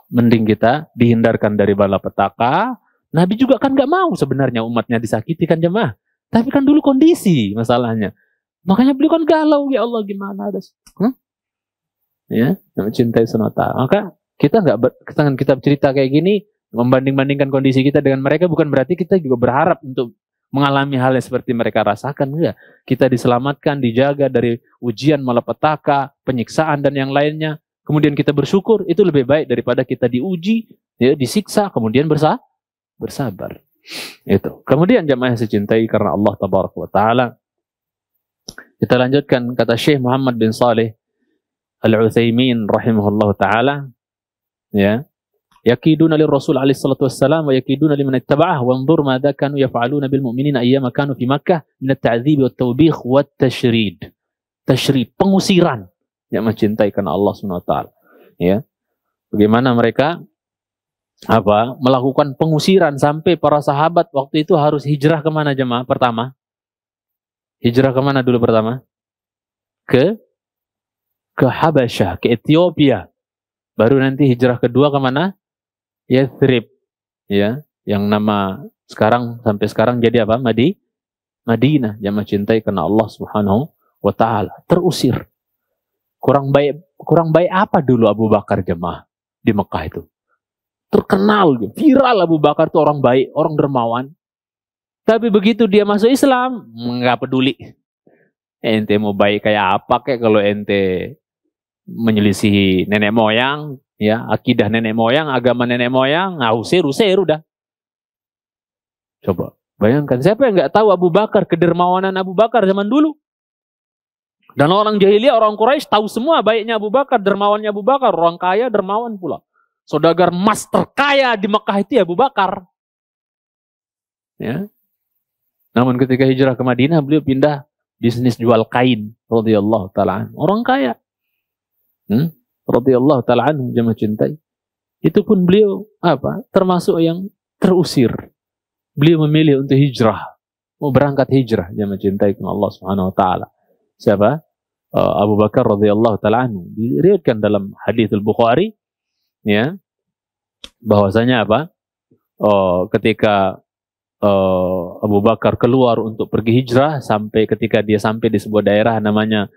[SPEAKER 1] Mending kita dihindarkan dari balapetaka. Nabi juga kan nggak mau sebenarnya umatnya disakiti kan jemaah. Tapi kan dulu kondisi masalahnya. Makanya beliau kan galau, ya Allah gimana ada? Ya, mencintai sunata. Maka kita kita cerita kayak gini, membanding-bandingkan kondisi kita dengan mereka bukan berarti kita juga berharap untuk mengalami hal yang seperti mereka rasakan. Enggak. Kita diselamatkan, dijaga dari ujian, malapetaka, penyiksaan dan yang lainnya. Kemudian kita bersyukur, itu lebih baik daripada kita diuji, ya, disiksa, kemudian bersabar. Itu. Kemudian jamaah yang saya cintai karena Allah Tabaraka wa Ta'ala. Kita lanjutkan kata Syekh Muhammad bin Saleh Al-Utsaimin rahimahullah ta'ala, ya, yakiduna lirrasul alaihi salatu wassalam wa yakiduna liman ittaba'ah wa anzur madza kanu yaf'aluna bil mu'minina ayyama kanu fi Makkah min at-ta'dzib wa at-tawbikh wa at-tashrid. Tashrid, pengusiran, yang mencintai karena Allah Subhanahu wa taala, ya. Bagaimana mereka melakukan pengusiran sampai para sahabat waktu itu harus hijrah kemana jemaah? Pertama, hijrah kemana dulu pertama? Ke Habasyah, ke Ethiopia. Baru nanti hijrah kedua kemana? Yathrib, ya, yang nama sekarang sampai sekarang jadi apa? Madinah, yang mencintai karena Allah Subhanahu wa taala. Terusir. Kurang baik apa dulu Abu Bakar jemaah di Mekah itu? Terkenal, viral Abu Bakar itu orang baik, orang dermawan. Tapi begitu dia masuk Islam, nggak peduli. Ente mau baik kayak apa kayak kalau ente menyelisihi nenek moyang, ya, akidah nenek moyang, agama nenek moyang, usir udah. Coba bayangkan, siapa yang nggak tahu Abu Bakar, kedermawanan Abu Bakar zaman dulu? Dan orang jahiliyah, orang Quraisy tahu semua baiknya Abu Bakar, dermawannya Abu Bakar, orang kaya dermawan pula. Saudagar emas terkaya di Mekah itu ya Abu Bakar. Ya. Namun ketika hijrah ke Madinah, beliau pindah bisnis jual kain, radhiyallahu ta'ala. Orang kaya. Radhiyallahu ta'ala anhu, jemaah cintai. Itu pun beliau termasuk yang terusir. Beliau memilih untuk hijrah, mau berangkat hijrah, jemaah cintai dengan Allah Subhanahu wa taala. Siapa? Abu Bakar radhiyallahu ta'ala anhu. Diriwayatkan dalam hadis Al-Bukhari, ya, bahwasanya ketika Abu Bakar keluar untuk pergi hijrah, sampai ketika dia sampai di sebuah daerah namanya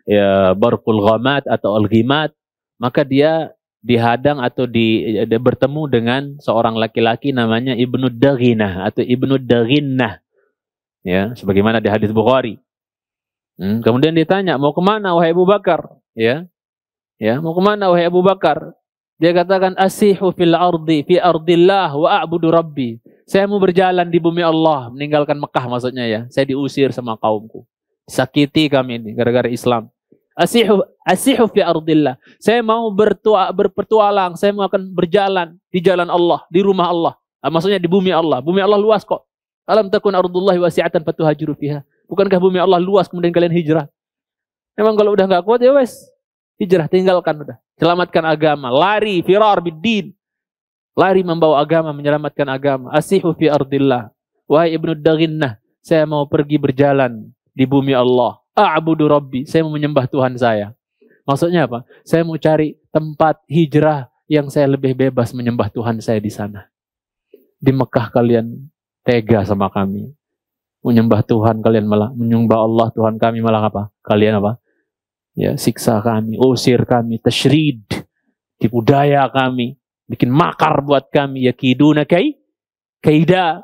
[SPEAKER 1] ya Barqul Ghamat atau Al-Ghimat, maka dia dihadang atau dia bertemu dengan seorang laki-laki namanya Ibnu Daghinah atau Ibnu Daghinnah, ya, sebagaimana di hadis Bukhari. Kemudian ditanya, mau kemana wahai Abu Bakar? Ya, mau kemana wahai Abu Bakar? Dia katakan, asihu fil ardi fi ardillah wa a'budu rabbi. Saya mau berjalan di bumi Allah, meninggalkan Mekah maksudnya ya. Saya diusir sama kaumku. Sakiti kami ini gara-gara Islam. Asihu fi ardillah. Saya mau berpetualang, saya mau akan berjalan di jalan Allah, di rumah Allah. Maksudnya di bumi Allah. Bumi Allah luas kok. Alam takun ardullahi wasi'atan fatuhajiru fiha. Bukankah bumi Allah luas kemudian kalian hijrah? Memang kalau udah nggak kuat ya wes, hijrah, tinggalkan udah. Selamatkan agama, lari, firar biddin. Lari membawa agama, menyelamatkan agama. Asihu fi ardillah. Wahai Ibnu Daghinnah, saya mau pergi berjalan di bumi Allah. A'budu rabbi, saya mau menyembah Tuhan saya. Maksudnya apa? Saya mau cari tempat hijrah yang saya lebih bebas menyembah Tuhan saya di sana. Di Mekah kalian tega sama kami. Menyembah Tuhan kalian malah menyembah Allah Tuhan kami malah apa? Kalian apa? Ya, siksa kami, usir kami, tasyrid, tipu daya kami, bikin makar buat kami, yakiduna kaida.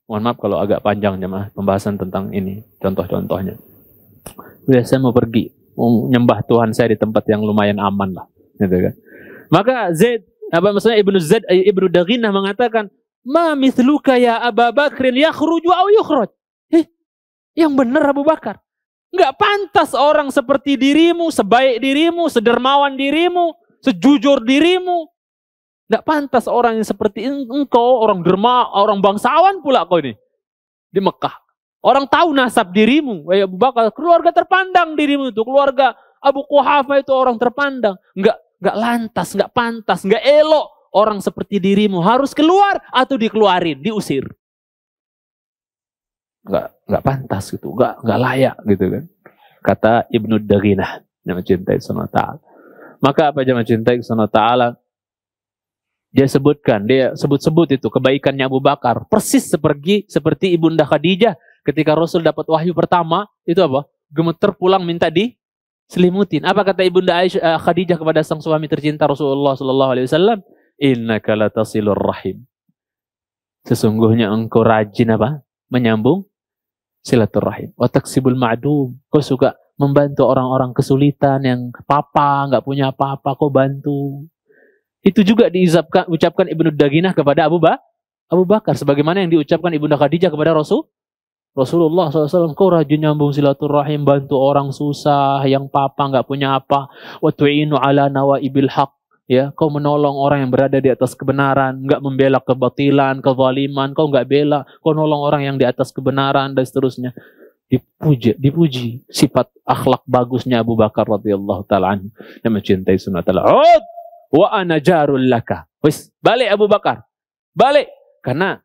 [SPEAKER 1] Mohon maaf kalau agak panjang jemaah pembahasan tentang ini, contoh-contohnya. Udah, saya mau pergi, mau menyembah Tuhan saya di tempat yang lumayan aman lah, gitu kan. Maka Zaid, maksudnya Ibnu Daghinah mengatakan, Ma mithluka ya Abu Bakrin yakhruju aw yukhraj. Yang benar Abu Bakar. Nggak pantas orang seperti dirimu, sebaik dirimu, sedermawan dirimu, sejujur dirimu. Nggak pantas orang yang seperti engkau, orang derma, orang bangsawan pula kau ini. Di Mekah. Orang tahu nasab dirimu. Wahai Abu Bakar, keluarga terpandang dirimu itu. Keluarga Abu Quhafa itu orang terpandang. Nggak lantas, nggak pantas, nggak elok. Orang seperti dirimu harus keluar atau dikeluarin, diusir. Nggak pantas gitu, nggak layak gitu kan. Kata Ibnu Daghinah yang mencintai Subhanahu wa ta'ala. Maka apa yang mencintai Subhanahu wa ta'ala? Dia sebut-sebut itu kebaikannya Abu Bakar. Persis seperti Ibunda Khadijah ketika Rasul dapat wahyu pertama, itu apa? Gemeter pulang minta diselimutin. Apa kata Ibunda Khadijah kepada sang suami tercinta Rasulullah sallallahu alaihi wasallam? Innaka latasilur rahim. Sesungguhnya engkau rajin apa? Menyambung silaturahim. Wa taksibul ma'dum. Kau suka membantu orang-orang kesulitan yang nggak punya apa-apa, kau bantu. Itu juga diucapkan Ibnu Daghinah kepada Abu Bakar. Sebagaimana yang diucapkan Ibunda Khadijah kepada Rasulullah SAW. Kau rajin nyambung silaturahim, bantu orang susah, yang nggak punya apa. Wa tu'inu ala nawaibil haq. Ya, kau menolong orang yang berada di atas kebenaran, nggak membela kebatilan, kezaliman, kau nggak bela, kau nolong orang yang di atas kebenaran dan seterusnya. Dipuji sifat akhlak bagusnya Abu Bakar radhiyallahu taala anhu yang mencintai sunnah Allah. Wa ana jarul laka. Wis, balik Abu Bakar. Balik karena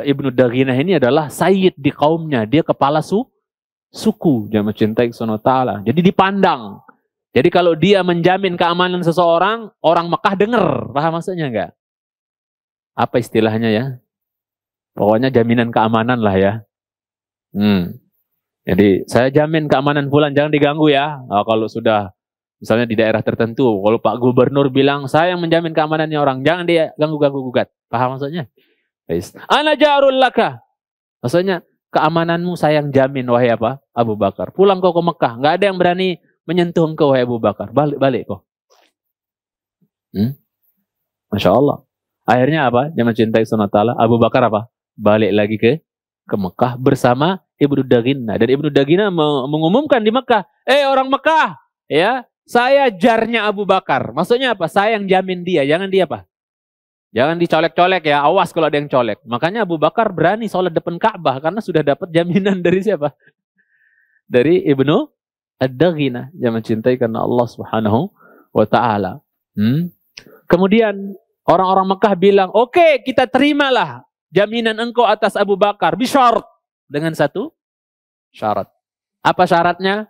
[SPEAKER 1] Ibnu Daghinah ini adalah sayyid di kaumnya, dia kepala suku yang mencintai sunnah Allah. Jadi dipandang. Jadi kalau dia menjamin keamanan seseorang, orang Mekah dengar. Paham maksudnya enggak? Apa istilahnya ya? Pokoknya jaminan keamanan lah ya. Jadi saya jamin keamanan fulan, jangan diganggu ya. Kalau sudah misalnya di daerah tertentu, kalau Pak Gubernur bilang saya yang menjamin keamanannya orang, jangan dia ganggu-ganggu gugat. Paham maksudnya? Ana jarul laka. Maksudnya keamananmu saya yang jamin wahai apa? Abu Bakar. Pulang kau ke Mekah, enggak ada yang berani menyentuh engkau wahai Abu Bakar. Balik kau. Masya Allah. Akhirnya apa? Dia mencintai sunnah Allah. Abu Bakar apa? Balik lagi ke Mekah bersama Ibnu Daghinah. Dan Ibnu Daghinah mengumumkan di Mekah, orang Mekah, ya, saya jarnya Abu Bakar. Maksudnya apa? Saya yang jamin dia. Jangan dia apa? Jangan dicolek-colek ya. Awas kalau ada yang colek. Makanya Abu Bakar berani sholat depan Ka'bah karena sudah dapat jaminan dari siapa? Dari Ibnu Ad-Daghinah yang mencintai karena Allah Subhanahu wa ta'ala. Kemudian orang-orang Mekah bilang, oke, kita terimalah jaminan engkau atas Abu Bakar bisyarat, dengan satu syarat. Apa syaratnya?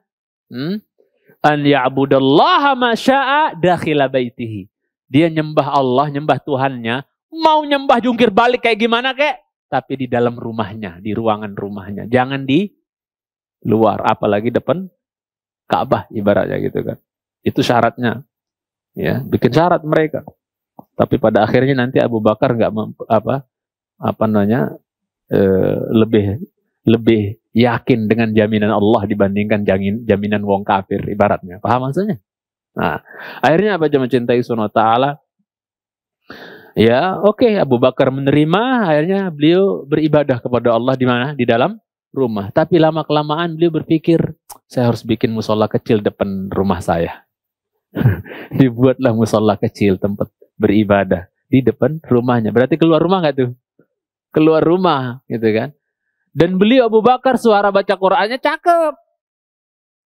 [SPEAKER 1] An ya'budallaha ma syaa dakhila baitihi. Dia nyembah Allah, nyembah Tuhannya, mau nyembah jungkir balik kayak gimana kek, tapi di dalam rumahnya, di ruangan rumahnya. Jangan di luar, apalagi depan Ka'bah ibaratnya gitu kan. Itu syaratnya. Ya, bikin syarat mereka. Tapi pada akhirnya nanti Abu Bakar nggak lebih yakin dengan jaminan Allah dibandingkan jaminan wong kafir ibaratnya. Paham maksudnya? Nah, akhirnya apa? Dia mencintai sunnah ta'ala. Ya, oke, Abu Bakar menerima, akhirnya beliau beribadah kepada Allah di mana? Di dalam rumah. Tapi lama-kelamaan beliau berpikir, saya harus bikin musola kecil depan rumah saya. Dibuatlah musola kecil, tempat beribadah di depan rumahnya. Berarti keluar rumah nggak tuh? Keluar rumah, gitu kan? Dan beliau Abu Bakar suara baca Qur'annya cakep.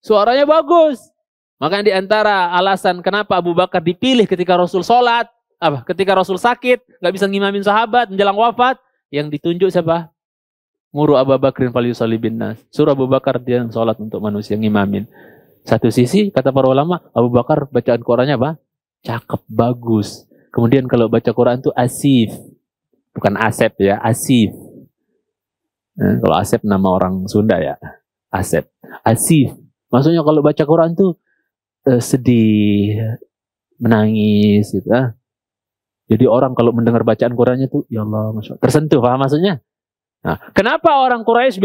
[SPEAKER 1] Suaranya bagus. Makanya di antara alasan kenapa Abu Bakar dipilih ketika Rasul sholat, ketika Rasul sakit, nggak bisa ngimamin sahabat, menjelang wafat, yang ditunjuk siapa? Muru Abu Bakrin falyusalli bin nas. Suruh Abu Bakar dia sholat untuk manusia ngimamin. Satu sisi kata para ulama, Abu Bakar bacaan Qur'annya apa? Cakep, bagus. Kemudian kalau baca Qur'an itu asif. Bukan asep ya, asif. Kalau asep nama orang Sunda ya. Asep. Asif. Maksudnya kalau baca Qur'an itu sedih, menangis gitu. Jadi orang kalau mendengar bacaan Qur'annya tuh ya Allah, Masya Allah, tersentuh, paham maksudnya? Nah, kenapa orang Quraisy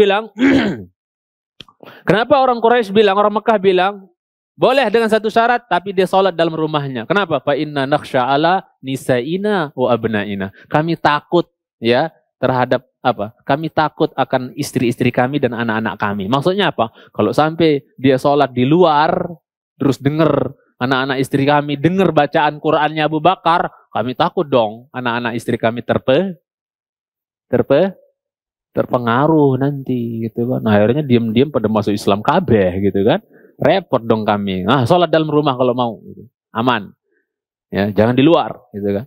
[SPEAKER 1] bilang orang Mekah bilang, boleh dengan satu syarat, tapi dia sholat dalam rumahnya. Kenapa? Fa inna nakhsha ala nisaina wa abnaina. Kami takut ya, terhadap apa? Kami takut akan istri-istri kami dan anak-anak kami. Maksudnya apa? Kalau sampai dia sholat di luar, terus dengar anak-anak istri kami dengar bacaan Qur'annya Abu Bakar, kami takut dong anak-anak istri kami terpengaruh nanti gitu kan. Nah, akhirnya diam-diam pada masuk Islam kabeh gitu kan. Repot dong kami. Nah, sholat dalam rumah kalau mau gitu. Aman. Ya, jangan di luar gitu kan.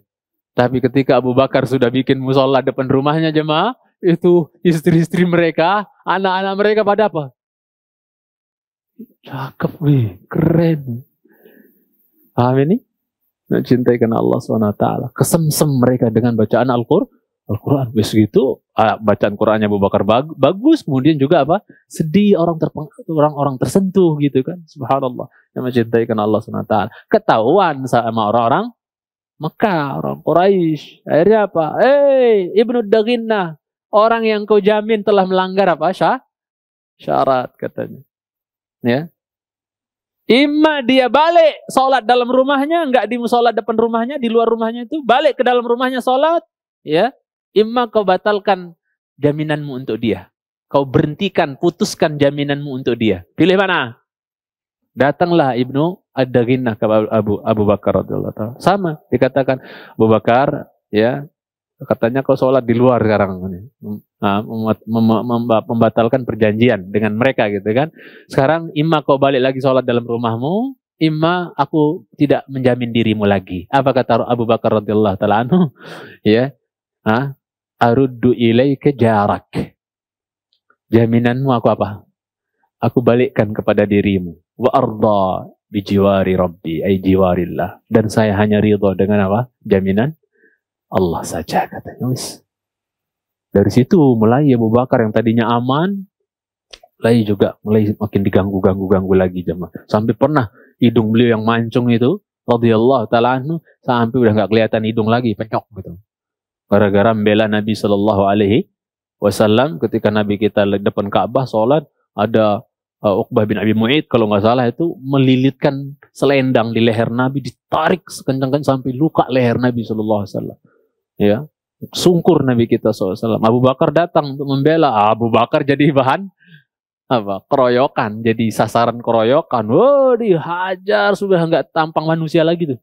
[SPEAKER 1] Tapi ketika Abu Bakar sudah bikin musola depan rumahnya jemaah, itu istri-istri mereka, anak-anak mereka pada apa? Cakep wih, keren. Paham ini? Nak cintai karena Allah SWT. Kesemsem mereka dengan bacaan Al-Quran. Wis gitu, bacaan Qurannya Abu Bakar bagus, kemudian juga apa? Sedih, orang-orang tersentuh gitu kan. Subhanallah. Yang mencintai karena Allah SWT. Ketahuan sama orang-orang Mekah, orang Quraisy. Akhirnya apa? Ibnu Daginnah, orang yang kau jamin telah melanggar apa? Syarat katanya. Ya. Imma dia balik sholat dalam rumahnya, enggak di musola depan rumahnya, di luar rumahnya itu, balik ke dalam rumahnya sholat, ya. Imma kau batalkan jaminanmu untuk dia. Kau berhentikan, putuskan jaminanmu untuk dia. Pilih mana? Datanglah Ibnu Ad-Daginnah ke Abu Bakar radhiyallahu ta'ala. Sama dikatakan Abu Bakar, ya, katanya kau sholat di luar sekarang, membatalkan perjanjian dengan mereka gitu kan. Sekarang imma kau balik lagi sholat dalam rumahmu, imma aku tidak menjamin dirimu lagi. Apa kata Abu Bakar radhiyallahu ta'ala anhu? Ya, aruddu ilaika jarak. Jaminanmu aku apa? Aku balikkan kepada dirimu. Wa arda bijiwari rabbi, ay jiwarillah. Dan saya hanya ridho dengan apa? Jaminan Allah saja katanya. Wis. Dari situ mulai Abu Bakar yang tadinya aman, mulai makin diganggu lagi jemaah. Sampai pernah hidung beliau yang mancung itu, radhiyallahu ta'ala anhu, sampai udah nggak kelihatan hidung lagi, penyok gitu. Gara-gara membela Nabi Shallallahu Alaihi Wasallam ketika Nabi kita depan Ka'bah sholat, ada Uqbah bin Abi Mu'id kalau nggak salah itu melilitkan selendang di leher Nabi, ditarik sekencang-kencang sampai luka leher Nabi Shallallahu Alaihi Wasallam. Ya, sungkur Nabi kita SAW. Abu Bakar datang untuk membela. Abu Bakar jadi bahan apa? Keroyokan, jadi sasaran keroyokan. Wah, dihajar sudah nggak tampang manusia lagi tuh.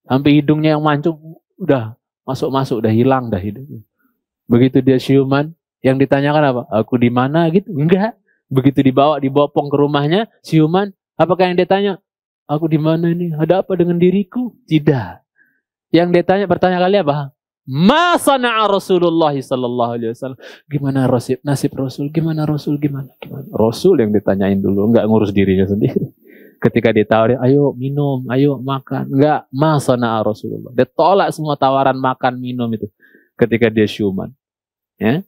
[SPEAKER 1] Sampai hidungnya yang mancung udah masuk, udah hilang dah hidungnya. Begitu dia siuman, yang ditanyakan apa? Aku di mana gitu? Enggak. Begitu dibopong ke rumahnya, siuman, apakah yang dia tanya? Aku di mana ini? Ada apa dengan diriku? Tidak. Yang dia bertanya kali apa? Ma sana'a Rasulullah sallallahu alaihi wasallam. Gimana nasib Rasul? Gimana Rasul? Gimana? Rasul yang ditanyain dulu, enggak ngurus dirinya sendiri. Ketika ditawarin, ayo minum, ayo makan. Enggak, ma sana'a Rasulullah. Dia tolak semua tawaran makan, minum itu. Ketika dia siuman. Ya?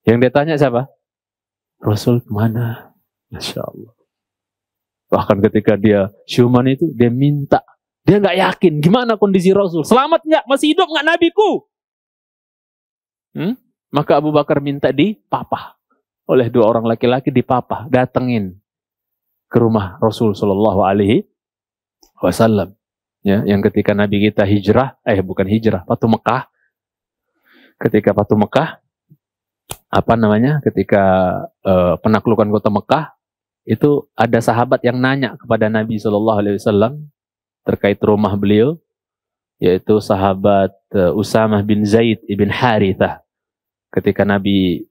[SPEAKER 1] Yang dia tanya siapa? Rasul kemana? Masya Allah. Bahkan ketika dia siuman itu, dia minta. Dia nggak yakin gimana kondisi Rasul. Selamat nggak? Masih hidup nggak nabiku? Maka Abu Bakar minta dipapah oleh dua orang laki-laki, dipapah, datengin ke rumah Rasul Shallallahu Alaihi Wasallam. Ya, yang ketika Nabi kita hijrah, Fatu Mekah. Ketika Fatu Mekah, ketika penaklukan kota Mekah, itu ada sahabat yang nanya kepada Nabi Shallallahu Alaihi Wasallam terkait rumah beliau, yaitu sahabat Usamah bin Zaid ibn Harithah. Ketika Nabi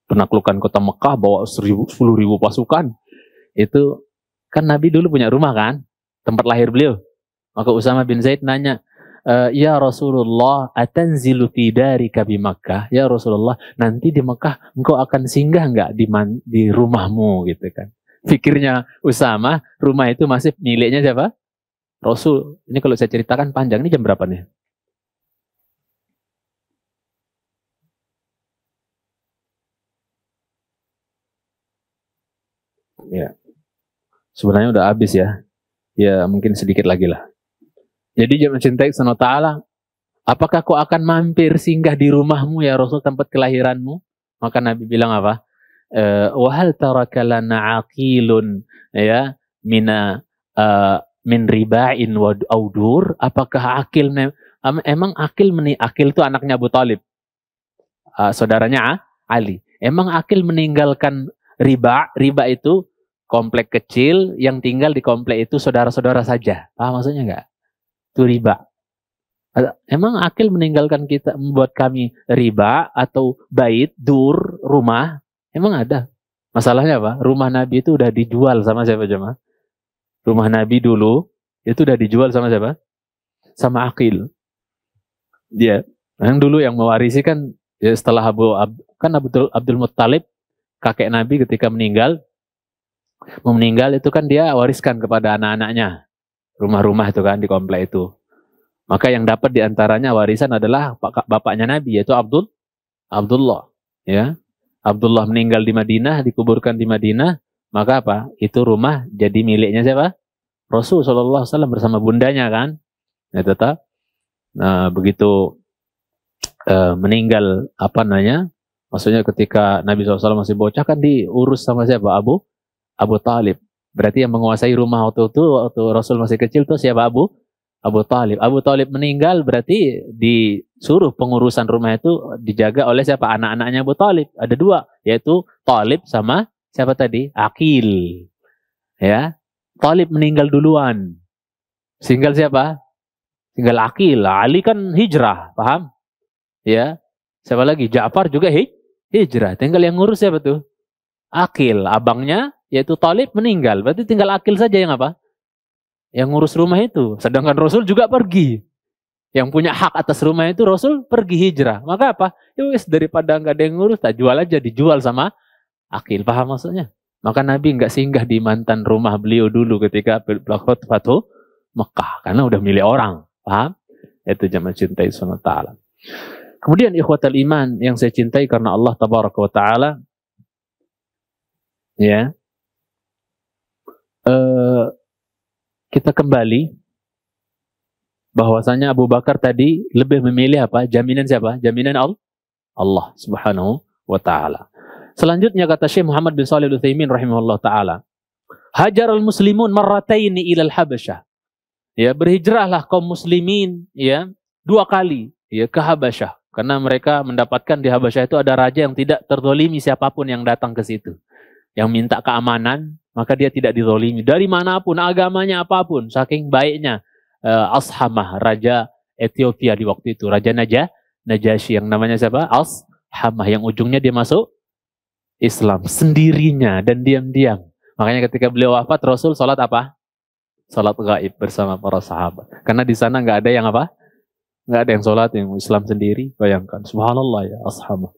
[SPEAKER 1] penaklukan kota Mekah bawa 10.000 pasukan, itu kan Nabi dulu punya rumah kan, tempat lahir beliau. Maka Usamah bin Zaid nanya, ya Rasulullah, atanzilu fi darika bi Makkah? Ya Rasulullah, nanti di Mekah engkau akan singgah enggak di rumahmu gitu kan. Pikirnya Usamah, rumah itu masih miliknya siapa? Rasul. Ini kalau saya ceritakan panjang, ini jam berapa nih? Ya. Sebenarnya udah habis ya. Ya, mungkin sedikit lagi lah. Jadi dia mencintai Allah Ta'ala. Apakah kau akan mampir singgah di rumahmu ya Rasul, tempat kelahiranmu? Maka Nabi bilang apa? Wahal taraka lana aqilun ya min riba'in wa audur. Apakah Akil, emang Akil itu anaknya Abu Talib. saudaranya Ali. Emang Aqil meninggalkan riba? Riba itu komplek kecil yang tinggal di komplek itu saudara-saudara saja. Paham maksudnya nggak? Itu riba. Emang Aqil meninggalkan kita, membuat kami riba atau bait, dur, rumah? Emang ada? Masalahnya apa? Rumah Nabi itu udah dijual sama siapa jemaah? Rumah Nabi dulu itu udah dijual sama siapa? Sama Aqil. Dia. Yang dulu yang mewarisi kan ya setelah Abdul Muttalib, kakek Nabi ketika meninggal itu kan dia wariskan kepada anak-anaknya. Rumah-rumah itu kan di komplek itu. Maka yang dapat diantaranya warisan adalah bapaknya Nabi, yaitu Abdullah. Ya, Abdullah meninggal di Madinah, dikuburkan di Madinah. Maka apa? Itu rumah jadi miliknya siapa? Rasul Shallallahu Alaihi Wasallam bersama bundanya kan. Ya, tetap. Nah, begitu meninggal maksudnya ketika Nabi SAW masih bocah kan diurus sama siapa? Abu Talib. Berarti yang menguasai rumah waktu Rasul masih kecil tuh siapa? Abu Talib. Abu Talib meninggal berarti disuruh pengurusan rumah itu dijaga oleh siapa? Anak-anaknya Abu Talib. Ada dua, yaitu Talib sama siapa tadi? Aqil. Ya, Talib meninggal duluan. Tinggal siapa? Tinggal Aqil. Ali kan hijrah, paham? Ya, siapa lagi? Ja'far juga hijrah. Tinggal yang ngurus siapa tuh? Aqil. Abangnya yaitu Talib meninggal. Berarti tinggal Aqil saja yang apa? Yang ngurus rumah itu. Sedangkan Rasul juga pergi. Yang punya hak atas rumah itu Rasul pergi hijrah. Maka apa? Ya wis, daripada nggak ada yang ngurus, tak jual aja, dijual sama Aqil. Paham maksudnya? Maka Nabi nggak singgah di mantan rumah beliau dulu ketika Fatuh Mekah. Karena udah milik orang. Paham? Itu jamaah cintai Subhanahu wa ta'ala. Kemudian ikhwatal iman yang saya cintai karena Allah Tabaraka wa ta'ala. Ya. Kita kembali bahwasanya Abu Bakar tadi lebih memilih apa? Jaminan siapa? Jaminan Allah Subhanahu wa taala. Selanjutnya kata Syekh Muhammad bin Shalih Al-Utsaimin rahimahullah taala, hajar al-muslimun marrataini ila al-Habasyah. Ya, berhijrahlah kaum muslimin ya 2 kali ya ke Habasyah karena mereka mendapatkan di Habasyah itu ada raja yang tidak terzalimi siapapun yang datang ke situ. Yang minta keamanan, maka dia tidak dizalimi dari manapun, agamanya apapun, saking baiknya Ashamah, raja Ethiopia di waktu itu, raja Najasyi yang namanya siapa? Ashamah, yang ujungnya dia masuk Islam sendirinya dan diam-diam. Makanya ketika beliau wafat, Rasul sholat apa? Sholat gaib bersama para sahabat. Karena di sana nggak ada yang apa? Nggak ada yang sholat yang Islam sendiri. Bayangkan, subhanallah ya Ashamah.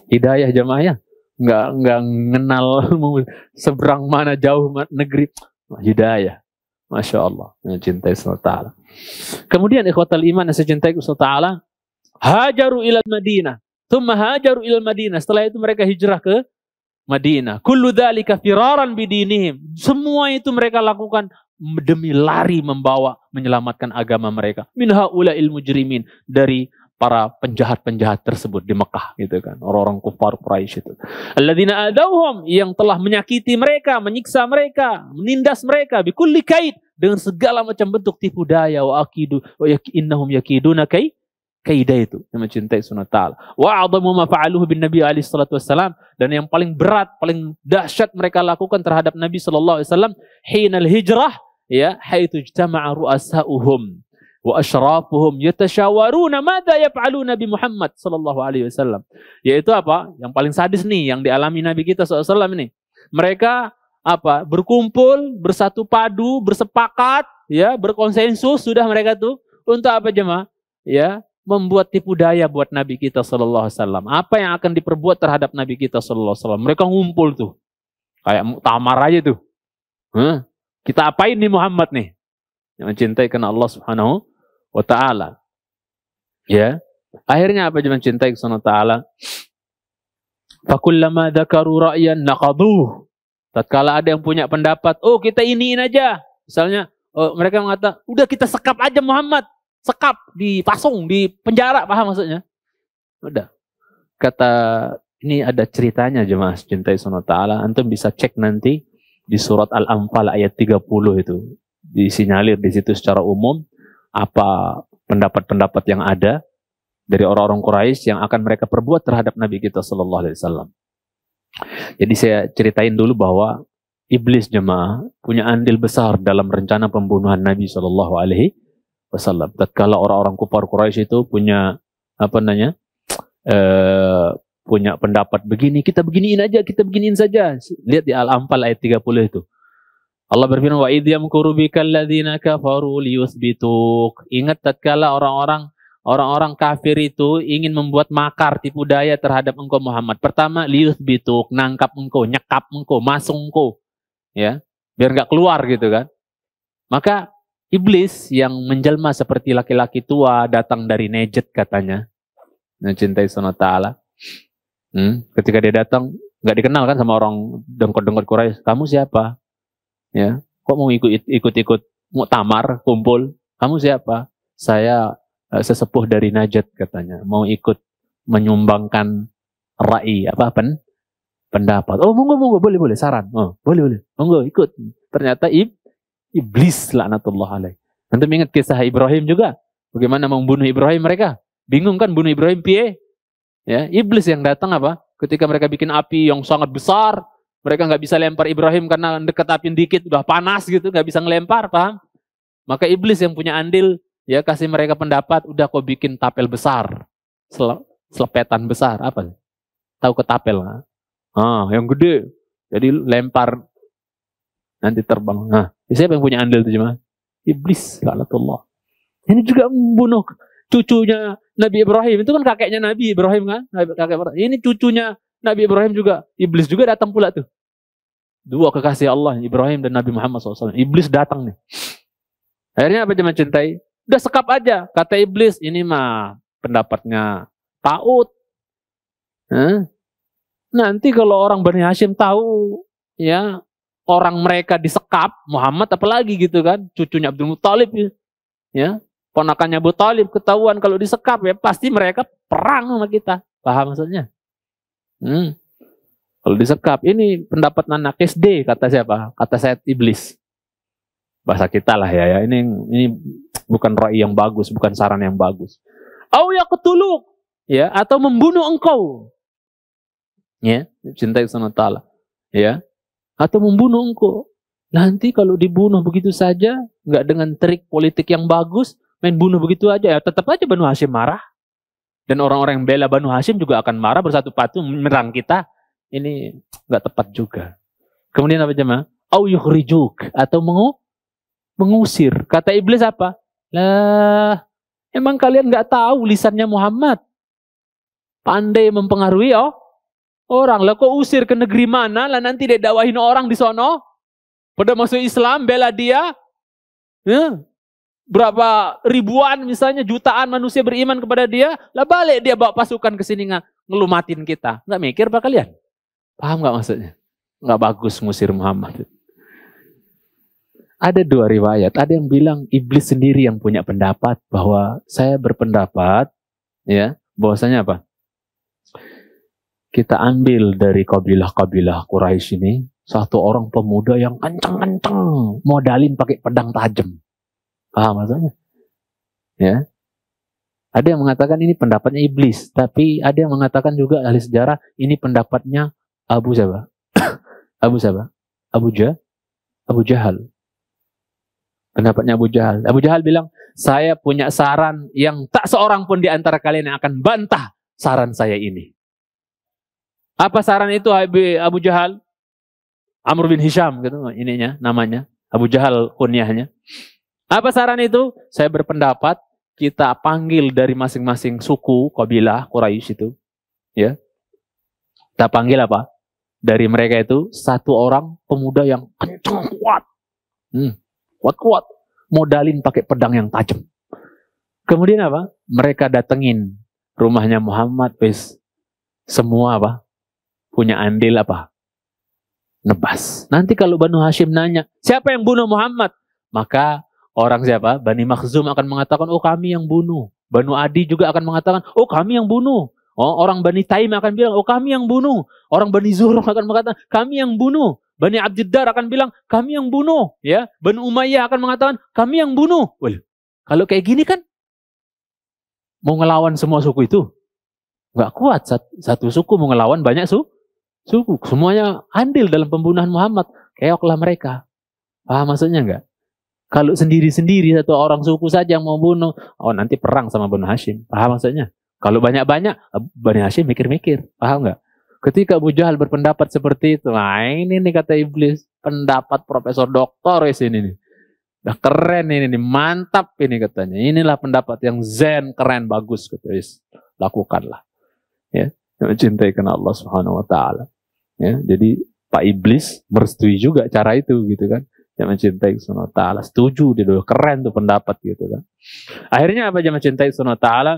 [SPEAKER 1] Hidayah jamaahnya. Nggak kenal seberang mana jauh negeri, hidayah, masya Allah, cintai Allah. Kemudian ikhwatal iman yang saya cintai Allah, hajaru ilal Madinah, thumma hajaru ilal Madinah. Setelah itu mereka hijrah ke Madinah. Kullu dzalika firaran bidinihim. Semua itu mereka lakukan demi lari menyelamatkan agama mereka. Min haula'il mujrimin, dari para penjahat-penjahat tersebut di Mekah gitu kan, orang-orang kufar Quraisy itu. Alladzina adauhum, yang telah menyakiti mereka, menyiksa mereka, menindas mereka bikulli kaid, dengan segala macam bentuk tipu daya, wa akidu wa innahum yakiduna kaida, itu yang mencintai sunnah ta'ala. Wa a'dhamu ma fa'aluhu bin Nabi alaihi salatu wassalam, dan yang paling berat, paling dahsyat mereka lakukan terhadap Nabi sallallahu alaihi wasallam hinal hijrah ya, haitsu ijtama'a ru'asa'uhum wa asyrafuhum yatasyawaruna madza yaf'alu Nabi Muhammad sallallahu alaihi wasallam. Yaitu apa? Yang paling sadis nih yang dialami Nabi kita sallallahu alaihi wasallam ini. Mereka apa? Berkumpul, bersatu padu, bersepakat, ya, berkonsensus sudah mereka tuh untuk apa jemaah? Ya, membuat tipu daya buat Nabi kita sallallahu alaihi wasallam. Apa yang akan diperbuat terhadap Nabi kita sallallahu alaihi wasallam? Mereka ngumpul tuh. Kayak muktamar aja tuh. Kita apain nih Muhammad nih? Yang mencintai karena Allah Subhanahu wa ta'ala. Ya. Akhirnya apa yang mencintai karena Allah Ta'ala? Fakullama dzakaru ra'yan naqaduh. Tatkala ada yang punya pendapat, oh kita iniin aja. Misalnya, mereka mengatakan, udah kita sekap aja Muhammad. Sekap, dipasung, di penjara. Paham maksudnya? Udah. Kata, ini ada ceritanya jemaah cintai karena Allah Ta'ala. Antum bisa cek nanti di surat Al-Anfal ayat 30 itu. Disinyalir di situ secara umum apa pendapat-pendapat yang ada dari orang-orang Quraisy yang akan mereka perbuat terhadap Nabi kita sallallahu alaihi wasallam. Jadi saya ceritain dulu bahwa iblis jemaah punya andil besar dalam rencana pembunuhan Nabi sallallahu alaihi wasallam. Tatkala orang-orang kufar Quraisy itu punya punya pendapat begini, kita beginiin aja, kita beginiin saja. Lihat di Al-Anfal ayat 30 itu. Allah berfirman, wa idh yamkuru bikal ladzina kafaru liyuthbituk. Ingat tatkala orang-orang kafir itu ingin membuat makar tipu daya terhadap engkau Muhammad. Pertama, liyuthbituk, nangkap engkau, nyekap engkau, masuk engkau. Ya, biar enggak keluar gitu kan. Maka iblis yang menjelma seperti laki-laki tua datang dari Najd katanya. Mencintai Subhanahu wa ta'ala. Ketika dia datang, nggak dikenal kan sama orang dengkot-dengkot Quraisy. Kamu siapa? Ya, kok mau ikut muktamar, kumpul? Kamu siapa? Saya sesepuh dari Najd katanya. Mau ikut menyumbangkan pendapat. Oh, monggo, boleh, saran. Oh, boleh. Monggo ikut. Ternyata iblis laknatullah alaih. Nanti ingat kisah Ibrahim juga. Bagaimana membunuh Ibrahim mereka? Bingung kan bunuh Ibrahim piye? Ya, iblis yang datang apa? Ketika mereka bikin api yang sangat besar, mereka nggak bisa lempar Ibrahim karena dekat api dikit udah panas gitu, nggak bisa ngelempar, paham? Maka iblis yang punya andil, ya kasih mereka pendapat, udah kau bikin tapel besar, selepetan besar, apa? Tahu ketapel? Yang gede, jadi lempar nanti terbang. Nah, siapa yang punya andil itu cuma? Iblis, laknatullah. Ini juga membunuh cucunya Nabi Ibrahim, itu kan kakeknya Nabi Ibrahim kan, ini cucunya Nabi Ibrahim juga, iblis juga datang pula tuh. Dua kekasih Allah, Ibrahim dan Nabi Muhammad SAW. Iblis datang nih. Akhirnya apa jemaah cintai? Udah sekap aja, kata iblis, ini mah pendapatnya Taut. Nanti kalau orang Bani Hashim tahu, ya orang mereka disekap, Muhammad apalagi gitu kan, cucunya Abdul Muttalib, ya. Ponakannya Abu Thalib ketahuan kalau disekap, ya pasti mereka perang sama kita. Paham maksudnya? Kalau disekap, ini pendapat anak SD, kata siapa? Kata saya iblis. Bahasa kita lah ya. Ini bukan ra'i yang bagus, bukan saran yang bagus. Au yaqtuluk, ya, atau membunuh engkau. Ya, cintai Subhanahu wa ta'ala. Ya. Atau membunuh engkau. Nanti kalau dibunuh begitu saja, nggak dengan trik politik yang bagus, main bunuh begitu aja, ya tetap aja Banu Hashim marah. Dan orang-orang yang bela Banu Hashim juga akan marah, bersatu padu menyerang kita. Ini nggak tepat juga. Kemudian apa jemaah? Au yukhrijuk, atau mengusir. Kata iblis apa? Lah, emang kalian nggak tahu lisannya Muhammad? Pandai mempengaruhi orang. Lah kok usir ke negeri mana? Lah nanti dia dakwahin orang di sono. Pada masuk Islam, bela dia. Berapa ribuan misalnya jutaan manusia beriman kepada dia, lah balik dia bawa pasukan ke sini ngelumatin kita. Nggak mikir apa kalian? Paham nggak maksudnya? Nggak bagus ngusir Muhammad. Ada dua riwayat. Ada yang bilang iblis sendiri yang punya pendapat bahwa saya berpendapat, ya, bahwasanya apa? Kita ambil dari kabilah-kabilah Quraisy ini satu orang pemuda yang kenceng-kenceng, modalin pakai pedang tajam. Paham maksudnya? Ya. Ada yang mengatakan ini pendapatnya iblis, tapi ada yang mengatakan juga ahli sejarah ini pendapatnya Abu siapa? Abu siapa? Abu Jahal. Pendapatnya Abu Jahal. Abu Jahal bilang, saya punya saran yang tak seorang pun di antara kalian yang akan bantah saran saya ini. Apa saran itu Abu Jahal? Amr bin Hisham gitu namanya. Abu Jahal kunyahnya. Apa saran itu? Saya berpendapat kita panggil dari masing-masing suku, kabilah Quraisy itu, ya. Kita panggil apa? Dari mereka itu satu orang pemuda yang kencang kuat. Kuat-kuat, modalin pakai pedang yang tajam. Kemudian apa? Mereka datengin rumahnya Muhammad, semua apa? Punya andil apa? Nebas. Nanti kalau Banu Hashim nanya, siapa yang bunuh Muhammad? Maka orang siapa? Bani Makhzum akan mengatakan, oh kami yang bunuh. Banu Adi juga akan mengatakan, oh kami yang bunuh. Oh, orang Bani Taim akan bilang, oh kami yang bunuh. Orang Bani Zuhra akan mengatakan, kami yang bunuh. Bani Abdiddar akan bilang, kami yang bunuh. Ya, Bani Umayyah akan mengatakan, kami yang bunuh. Well, kalau kayak gini kan, mau ngelawan semua suku itu? Nggak kuat. Satu suku mau ngelawan banyak suku. Semuanya andil dalam pembunuhan Muhammad. Keoklah mereka. Paham maksudnya nggak? Kalau sendiri-sendiri satu orang suku saja yang mau bunuh, oh nanti perang sama Bani Hashim. Paham maksudnya? Kalau banyak-banyak, Bani Hashim mikir-mikir. Paham nggak? Ketika Abu Jahal berpendapat seperti itu, nah ini nih kata iblis, pendapat profesor doktoris ini nih. Udah keren ini nih, mantap ini katanya. Inilah pendapat yang zen, keren, bagus katanya. Lakukanlah. Ya, mencintai karena Allah Subhanahu wa taala. Ya, jadi Pak Iblis merestui juga cara itu gitu kan. Yang mencintai Subhanahu wa taala, setuju dia doh, keren tuh pendapat gitu kan. Akhirnya apa yang mencintai Subhanahu wa taala?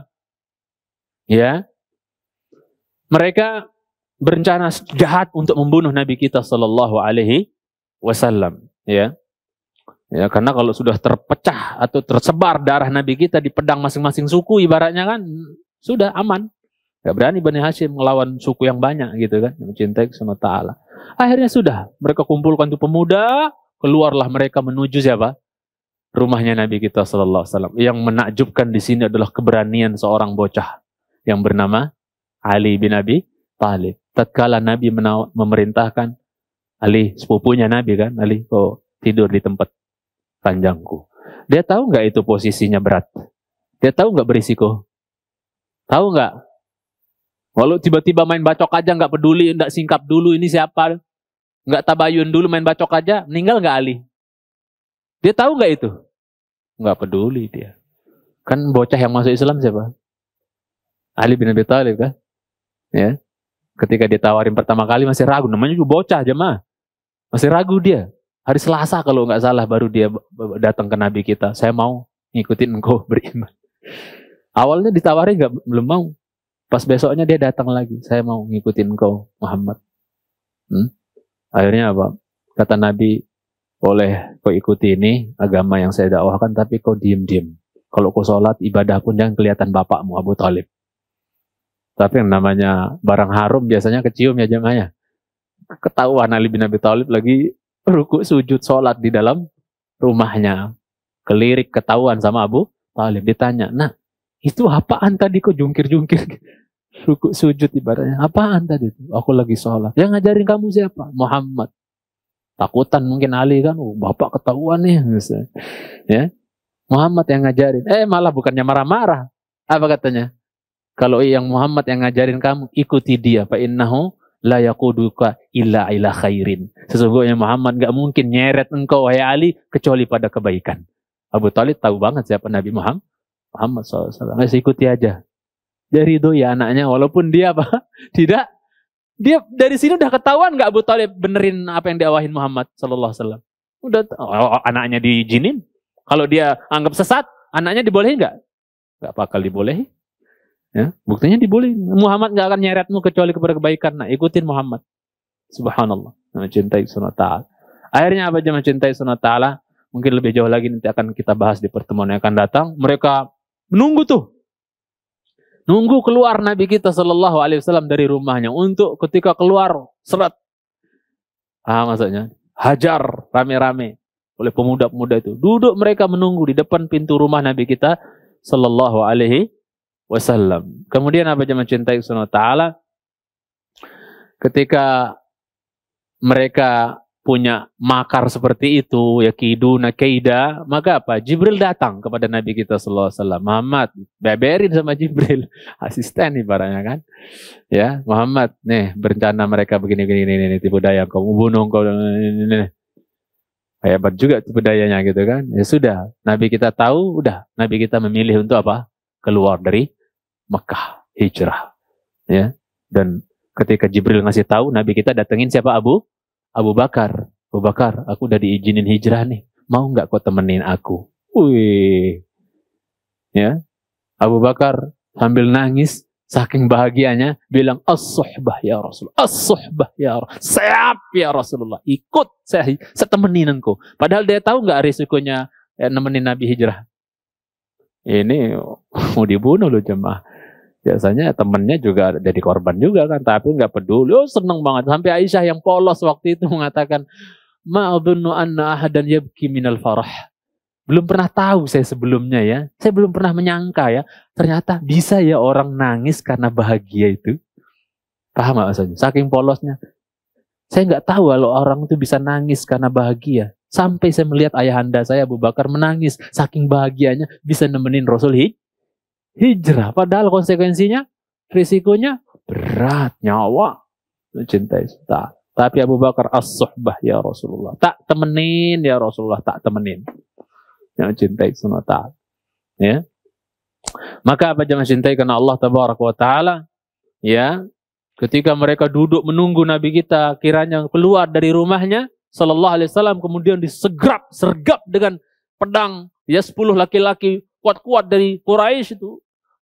[SPEAKER 1] Ya. Mereka berencana jahat untuk membunuh Nabi kita sallallahu alaihi wasallam, ya. Ya, karena kalau sudah terpecah atau tersebar darah Nabi kita di pedang masing-masing suku ibaratnya kan sudah aman. Gak berani Bani Hashim melawan suku yang banyak gitu kan, yang mencintai Subhanahu wa taala. Akhirnya sudah, mereka kumpulkan tuh pemuda, keluarlah mereka menuju siapa? Rumahnya Nabi kita sallallahu alaihi wasallam. Yang menakjubkan di sini adalah keberanian seorang bocah yang bernama Ali bin Abi Thalib. Tatkala Nabi memerintahkan Ali, sepupunya Nabi kan, Ali kau tidur di tempat panjangku. Dia tahu nggak itu posisinya berat? Dia tahu nggak berisiko? Tahu nggak? Walau tiba-tiba main bacok aja nggak peduli, nggak singkap dulu ini siapa, nggak tabayun dulu main bacok aja, meninggal nggak Ali? Dia tahu nggak itu? Nggak peduli dia. Kan bocah yang masuk Islam siapa? Ali bin Abi Thalib kan? Ya. Ketika ditawarin pertama kali masih ragu, namanya juga bocah jemaah. Masih ragu dia. Hari Selasa kalau nggak salah baru dia datang ke Nabi kita. Saya mau ngikutin engkau beriman. Awalnya ditawarin belum mau. Pas besoknya dia datang lagi. Saya mau ngikutin engkau Muhammad. Akhirnya apa? Kata Nabi, boleh kau ikuti ini agama yang saya dakwahkan, tapi kau diem-diem. Kalau kau sholat ibadah pun jangan kelihatan bapakmu Abu Thalib. Tapi yang namanya barang harum biasanya kecium ya jemaahnya. Ketahuan Ali bin Abi Thalib lagi ruku sujud sholat di dalam rumahnya. Kelirik ketahuan sama Abu Thalib. Ditanya, nah itu apaan tadi kok jungkir-jungkir? Ruku sujud ibaratnya. Apaan tadi? Aku lagi sholat. Yang ngajarin kamu siapa? Muhammad. Takutan mungkin Ali kan. Oh, bapak ketahuan nih. Ya, Muhammad yang ngajarin. Malah bukannya marah-marah. Apa katanya? Kalau yang Muhammad yang ngajarin kamu, ikuti dia. Fa innahu la yaquduka illa ila khairin. Sesungguhnya Muhammad gak mungkin nyeret engkau, wahai Ali, kecuali pada kebaikan. Abu Thalib tahu banget siapa Nabi Muhammad SAW. Ikuti aja. Dia ridho ya anaknya, walaupun dia apa? Tidak. Dia dari sini udah ketahuan gak Abu Thalib benerin apa yang diawahin Muhammad SAW. Udah, anaknya diizinin. Kalau dia anggap sesat, anaknya dibolehin gak? Gak bakal dibolehin. Ya, buktinya dibolehin. Muhammad gak akan nyeretmu kecuali kepada kebaikan. Nah, ikutin Muhammad. Subhanallah. Mencintai Subhanahu wa ta'ala. Akhirnya apa aja mencintai Subhanahu wa ta'ala? Mungkin lebih jauh lagi nanti akan kita bahas di pertemuan yang akan datang. Mereka menunggu tuh. Nunggu keluar Nabi kita sallallahu alaihi wasallam dari rumahnya. Untuk ketika keluar, seret. Maksudnya, hajar rame-rame oleh pemuda-pemuda itu. Duduk mereka menunggu di depan pintu rumah Nabi kita sallallahu alaihi wasallam. Kemudian apa yang mencintai Subhanahu wa ta'ala? Ketika mereka punya makar seperti itu, yakiduna kaida, maka apa? Jibril datang kepada Nabi kita sallallahu alaihi wasallam. Muhammad, beberin sama Jibril, asisten ibaratnya kan. Ya, Muhammad, nih berencana mereka begini tipu daya, kamu bunuh kau ini. Hebat juga tipu dayanya gitu kan. Ya sudah, Nabi kita tahu, udah Nabi kita memilih untuk apa? Keluar dari Mekah, hijrah. Ya. Dan ketika Jibril ngasih tahu, Nabi kita datengin siapa? Abu Bakar. Abu Bakar, aku udah diizinin hijrah nih. Mau nggak kau temenin aku? Wih. Ya. Abu Bakar sambil nangis, saking bahagianya, bilang, as-suhbah ya Rasulullah. As-suhbah ya Rasulullah. Siap ya Rasulullah. Ikut, saya temenin engkau. Padahal dia tahu nggak risikonya nemenin Nabi hijrah. Ini mau dibunuh loh jemaah. Biasanya temennya juga jadi korban juga kan, tapi nggak peduli. Oh seneng banget. Sampai Aisyah yang polos waktu itu mengatakan, ma'adunnu anna ahadan yabki minal farah. Belum pernah tahu saya sebelumnya ya. Saya belum pernah menyangka ya. Ternyata bisa ya orang nangis karena bahagia itu. Paham gak maksudnya? Saking polosnya. Saya nggak tahu kalau orang itu bisa nangis karena bahagia. Sampai saya melihat ayahanda saya Abu Bakar menangis. Saking bahagianya bisa nemenin Rasul hijrah. Padahal konsekuensinya, risikonya berat, nyawa. Mencintai. Tapi Abu Bakar as-suhbah ya Rasulullah. Tak temenin ya Rasulullah, tak temenin. Yang cintai sunat ta'ala. Ya. Maka apa jemaah cintai karena Allah tabaraka wa ta'ala, ya, ketika mereka duduk menunggu Nabi kita kiranya keluar dari rumahnya sallallahu alaihi wasallam, kemudian sergap dengan pedang, ya, 10 laki-laki kuat-kuat dari Quraisy itu,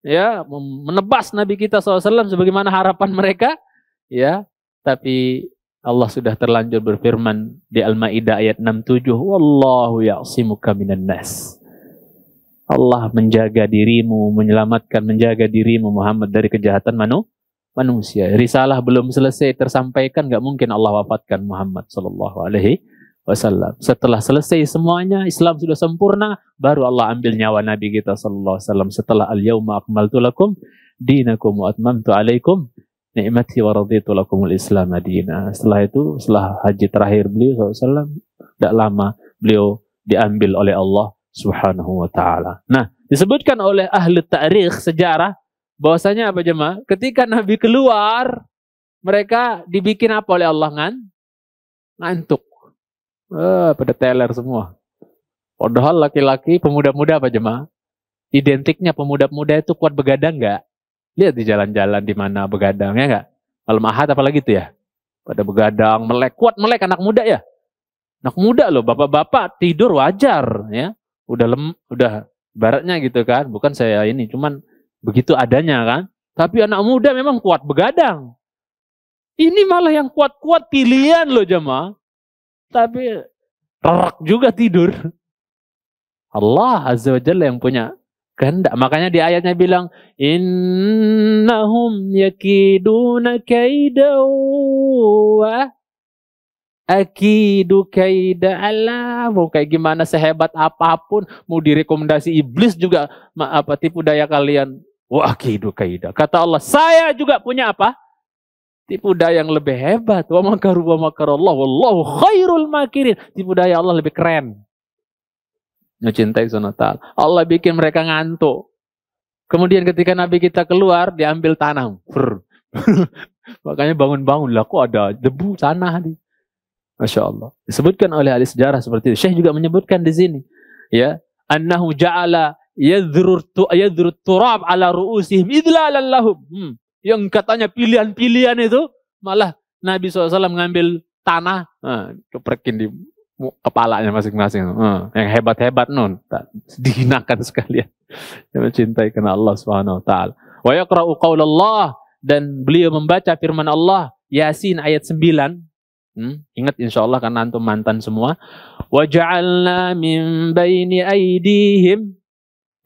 [SPEAKER 1] ya, menebas Nabi kita sallallahu alaihi wasallam sebagaimana harapan mereka, ya. Tapi Allah sudah terlanjur berfirman di Al-Maidah ayat 67, wallahu ya'simuka minan nas. Allah menjaga dirimu, menjaga dirimu Muhammad dari kejahatan manusia. Risalah belum selesai tersampaikan, nggak mungkin Allah wafatkan Muhammad sallallahu alaihi wasallam. Setelah selesai semuanya, Islam sudah sempurna, baru Allah ambil nyawa Nabi kita sallallahu alaihi wasallam setelah al-yauma akmaltu lakum dinakum wa atmamtu alaikum ni'mati wa raditu lakumul Islam madina. Setelah itu, setelah haji terakhir beliau SAW, tidak lama beliau diambil oleh Allah Subhanahu wa ta'ala. Nah, disebutkan oleh ahli tarikh sejarah bahwasanya apa jemaah? Ketika Nabi keluar, mereka dibikin apa oleh Allah? Ngantuk. Pada teler semua. Padahal laki-laki, pemuda-muda apa jemaah? Identiknya pemuda-pemuda itu kuat begadang nggak? Lihat di jalan-jalan di mana begadang, ya nggak? Malam Ahad apalagi tuh ya. Pada begadang, kuat melek anak muda ya. Anak muda loh, bapak-bapak tidur wajar ya. Udah baratnya gitu kan. Bukan saya ini, cuman begitu adanya kan. Tapi anak muda memang kuat begadang. Ini malah yang kuat-kuat pilihan loh jemaah. Tapi rerak juga tidur. Allah Azza wa Jalla yang punya kehendak. Makanya di ayatnya bilang, innahum yakiduna kaida wa akidu kaida. Allah, mau kayak gimana sehebat apapun, mau direkomendasi iblis juga tipu daya kalian. Wa akidu kaida. Kata Allah, saya juga punya apa? Tipu daya yang lebih hebat. Wa makaru wa makarallah wallahu khairul makirin. Tipu daya Allah lebih keren. Mencintai sunat ta'ala. Allah bikin mereka ngantuk. Kemudian ketika Nabi kita keluar, diambil tanah. Makanya bangun-bangun lah, kok ada debu tanah di. Masya Allah. Disebutkan oleh ahli sejarah seperti itu. Syekh juga menyebutkan di sini, ya, annahu ja'ala yadhrut turab ala ru'usihim idlalan lahum. Yang katanya pilihan-pilihan itu, malah Nabi SAW ngambil tanah, keprekin di kepalanya masing-masing. Yang hebat-hebat dihinakan sekalian. Yang mencintai karena Allah Subhanahu wa taala. Wa yaqra'u qaulallah, dan beliau membaca firman Allah Yasin ayat 9. Ingat insyaallah karena antum mantan semua. Wa ja'alna min baini aydihim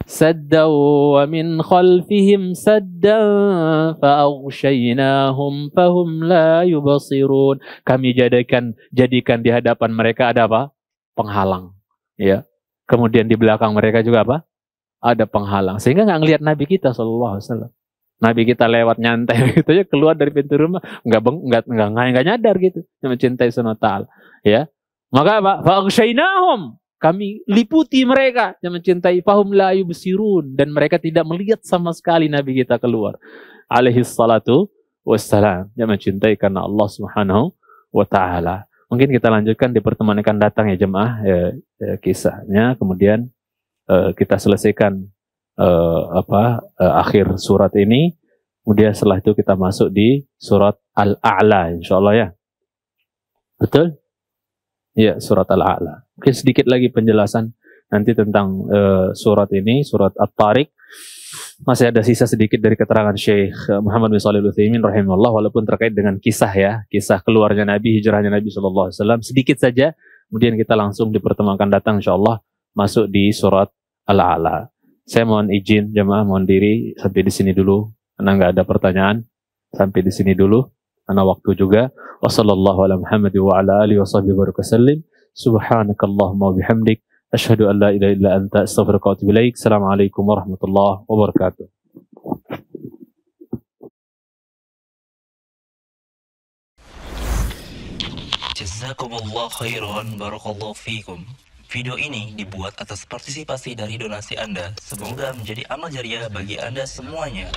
[SPEAKER 1] saddan wa min khalfihim saddan fa'aghshaynahum fahum la yubsirun. Kami jadikan di hadapan mereka ada apa? Penghalang, ya. Kemudian di belakang mereka juga apa? Ada penghalang, sehingga nggak ngelihat Nabi kita sallallahu alaihi wasallam. Nabi kita lewat nyantai gitu ya, keluar dari pintu rumah nggak nyadar gitu, mencintai sunat ta'ala, ya. Maka apa? Fa'aghshaynahum, kami liputi mereka yang mencintai, fahum la yubsirun, dan mereka tidak melihat sama sekali Nabi kita keluar alaihi salatu wassalam, yang mencintai karena Allah Subhanahu wa taala. Mungkin kita lanjutkan di pertemuan yang akan datang ya jemaah, kisahnya, kemudian kita selesaikan akhir surat ini. Kemudian setelah itu kita masuk di surat Al-A'la insyaallah ya. Betul? Ya, surat Al-A'la. Mungkin sedikit lagi penjelasan nanti tentang surat ini, surat At-Tariq. Masih ada sisa sedikit dari keterangan Syekh Muhammad bin Shalih Al-Utsaimin rahimahullah, walaupun terkait dengan kisah ya, kisah keluarnya Nabi, hijrahnya Nabi sallallahu alaihi wasallam, sedikit saja. Kemudian kita langsung di pertemuan akan datang insyaallah masuk di surat Al-A'la. Saya mohon izin jemaah, mohon diri sampai di sini dulu. Karena nggak ada pertanyaan, sampai di sini dulu. Karena waktu juga. Wassallallahu ala Muhammad wa ala alihi wa sahbihi wa sallim. Subhanakallahumma wa bihamdik. Asyhadu an la ilaha illa anta astaghfiruka wa atubu ilaik. Assalamualaikum warahmatullahi wabarakatuh.
[SPEAKER 2] Jazakumullah khairan, barakallahu fikum. Video ini dibuat atas partisipasi dari donasi Anda. Semoga menjadi amal jariah bagi Anda semuanya.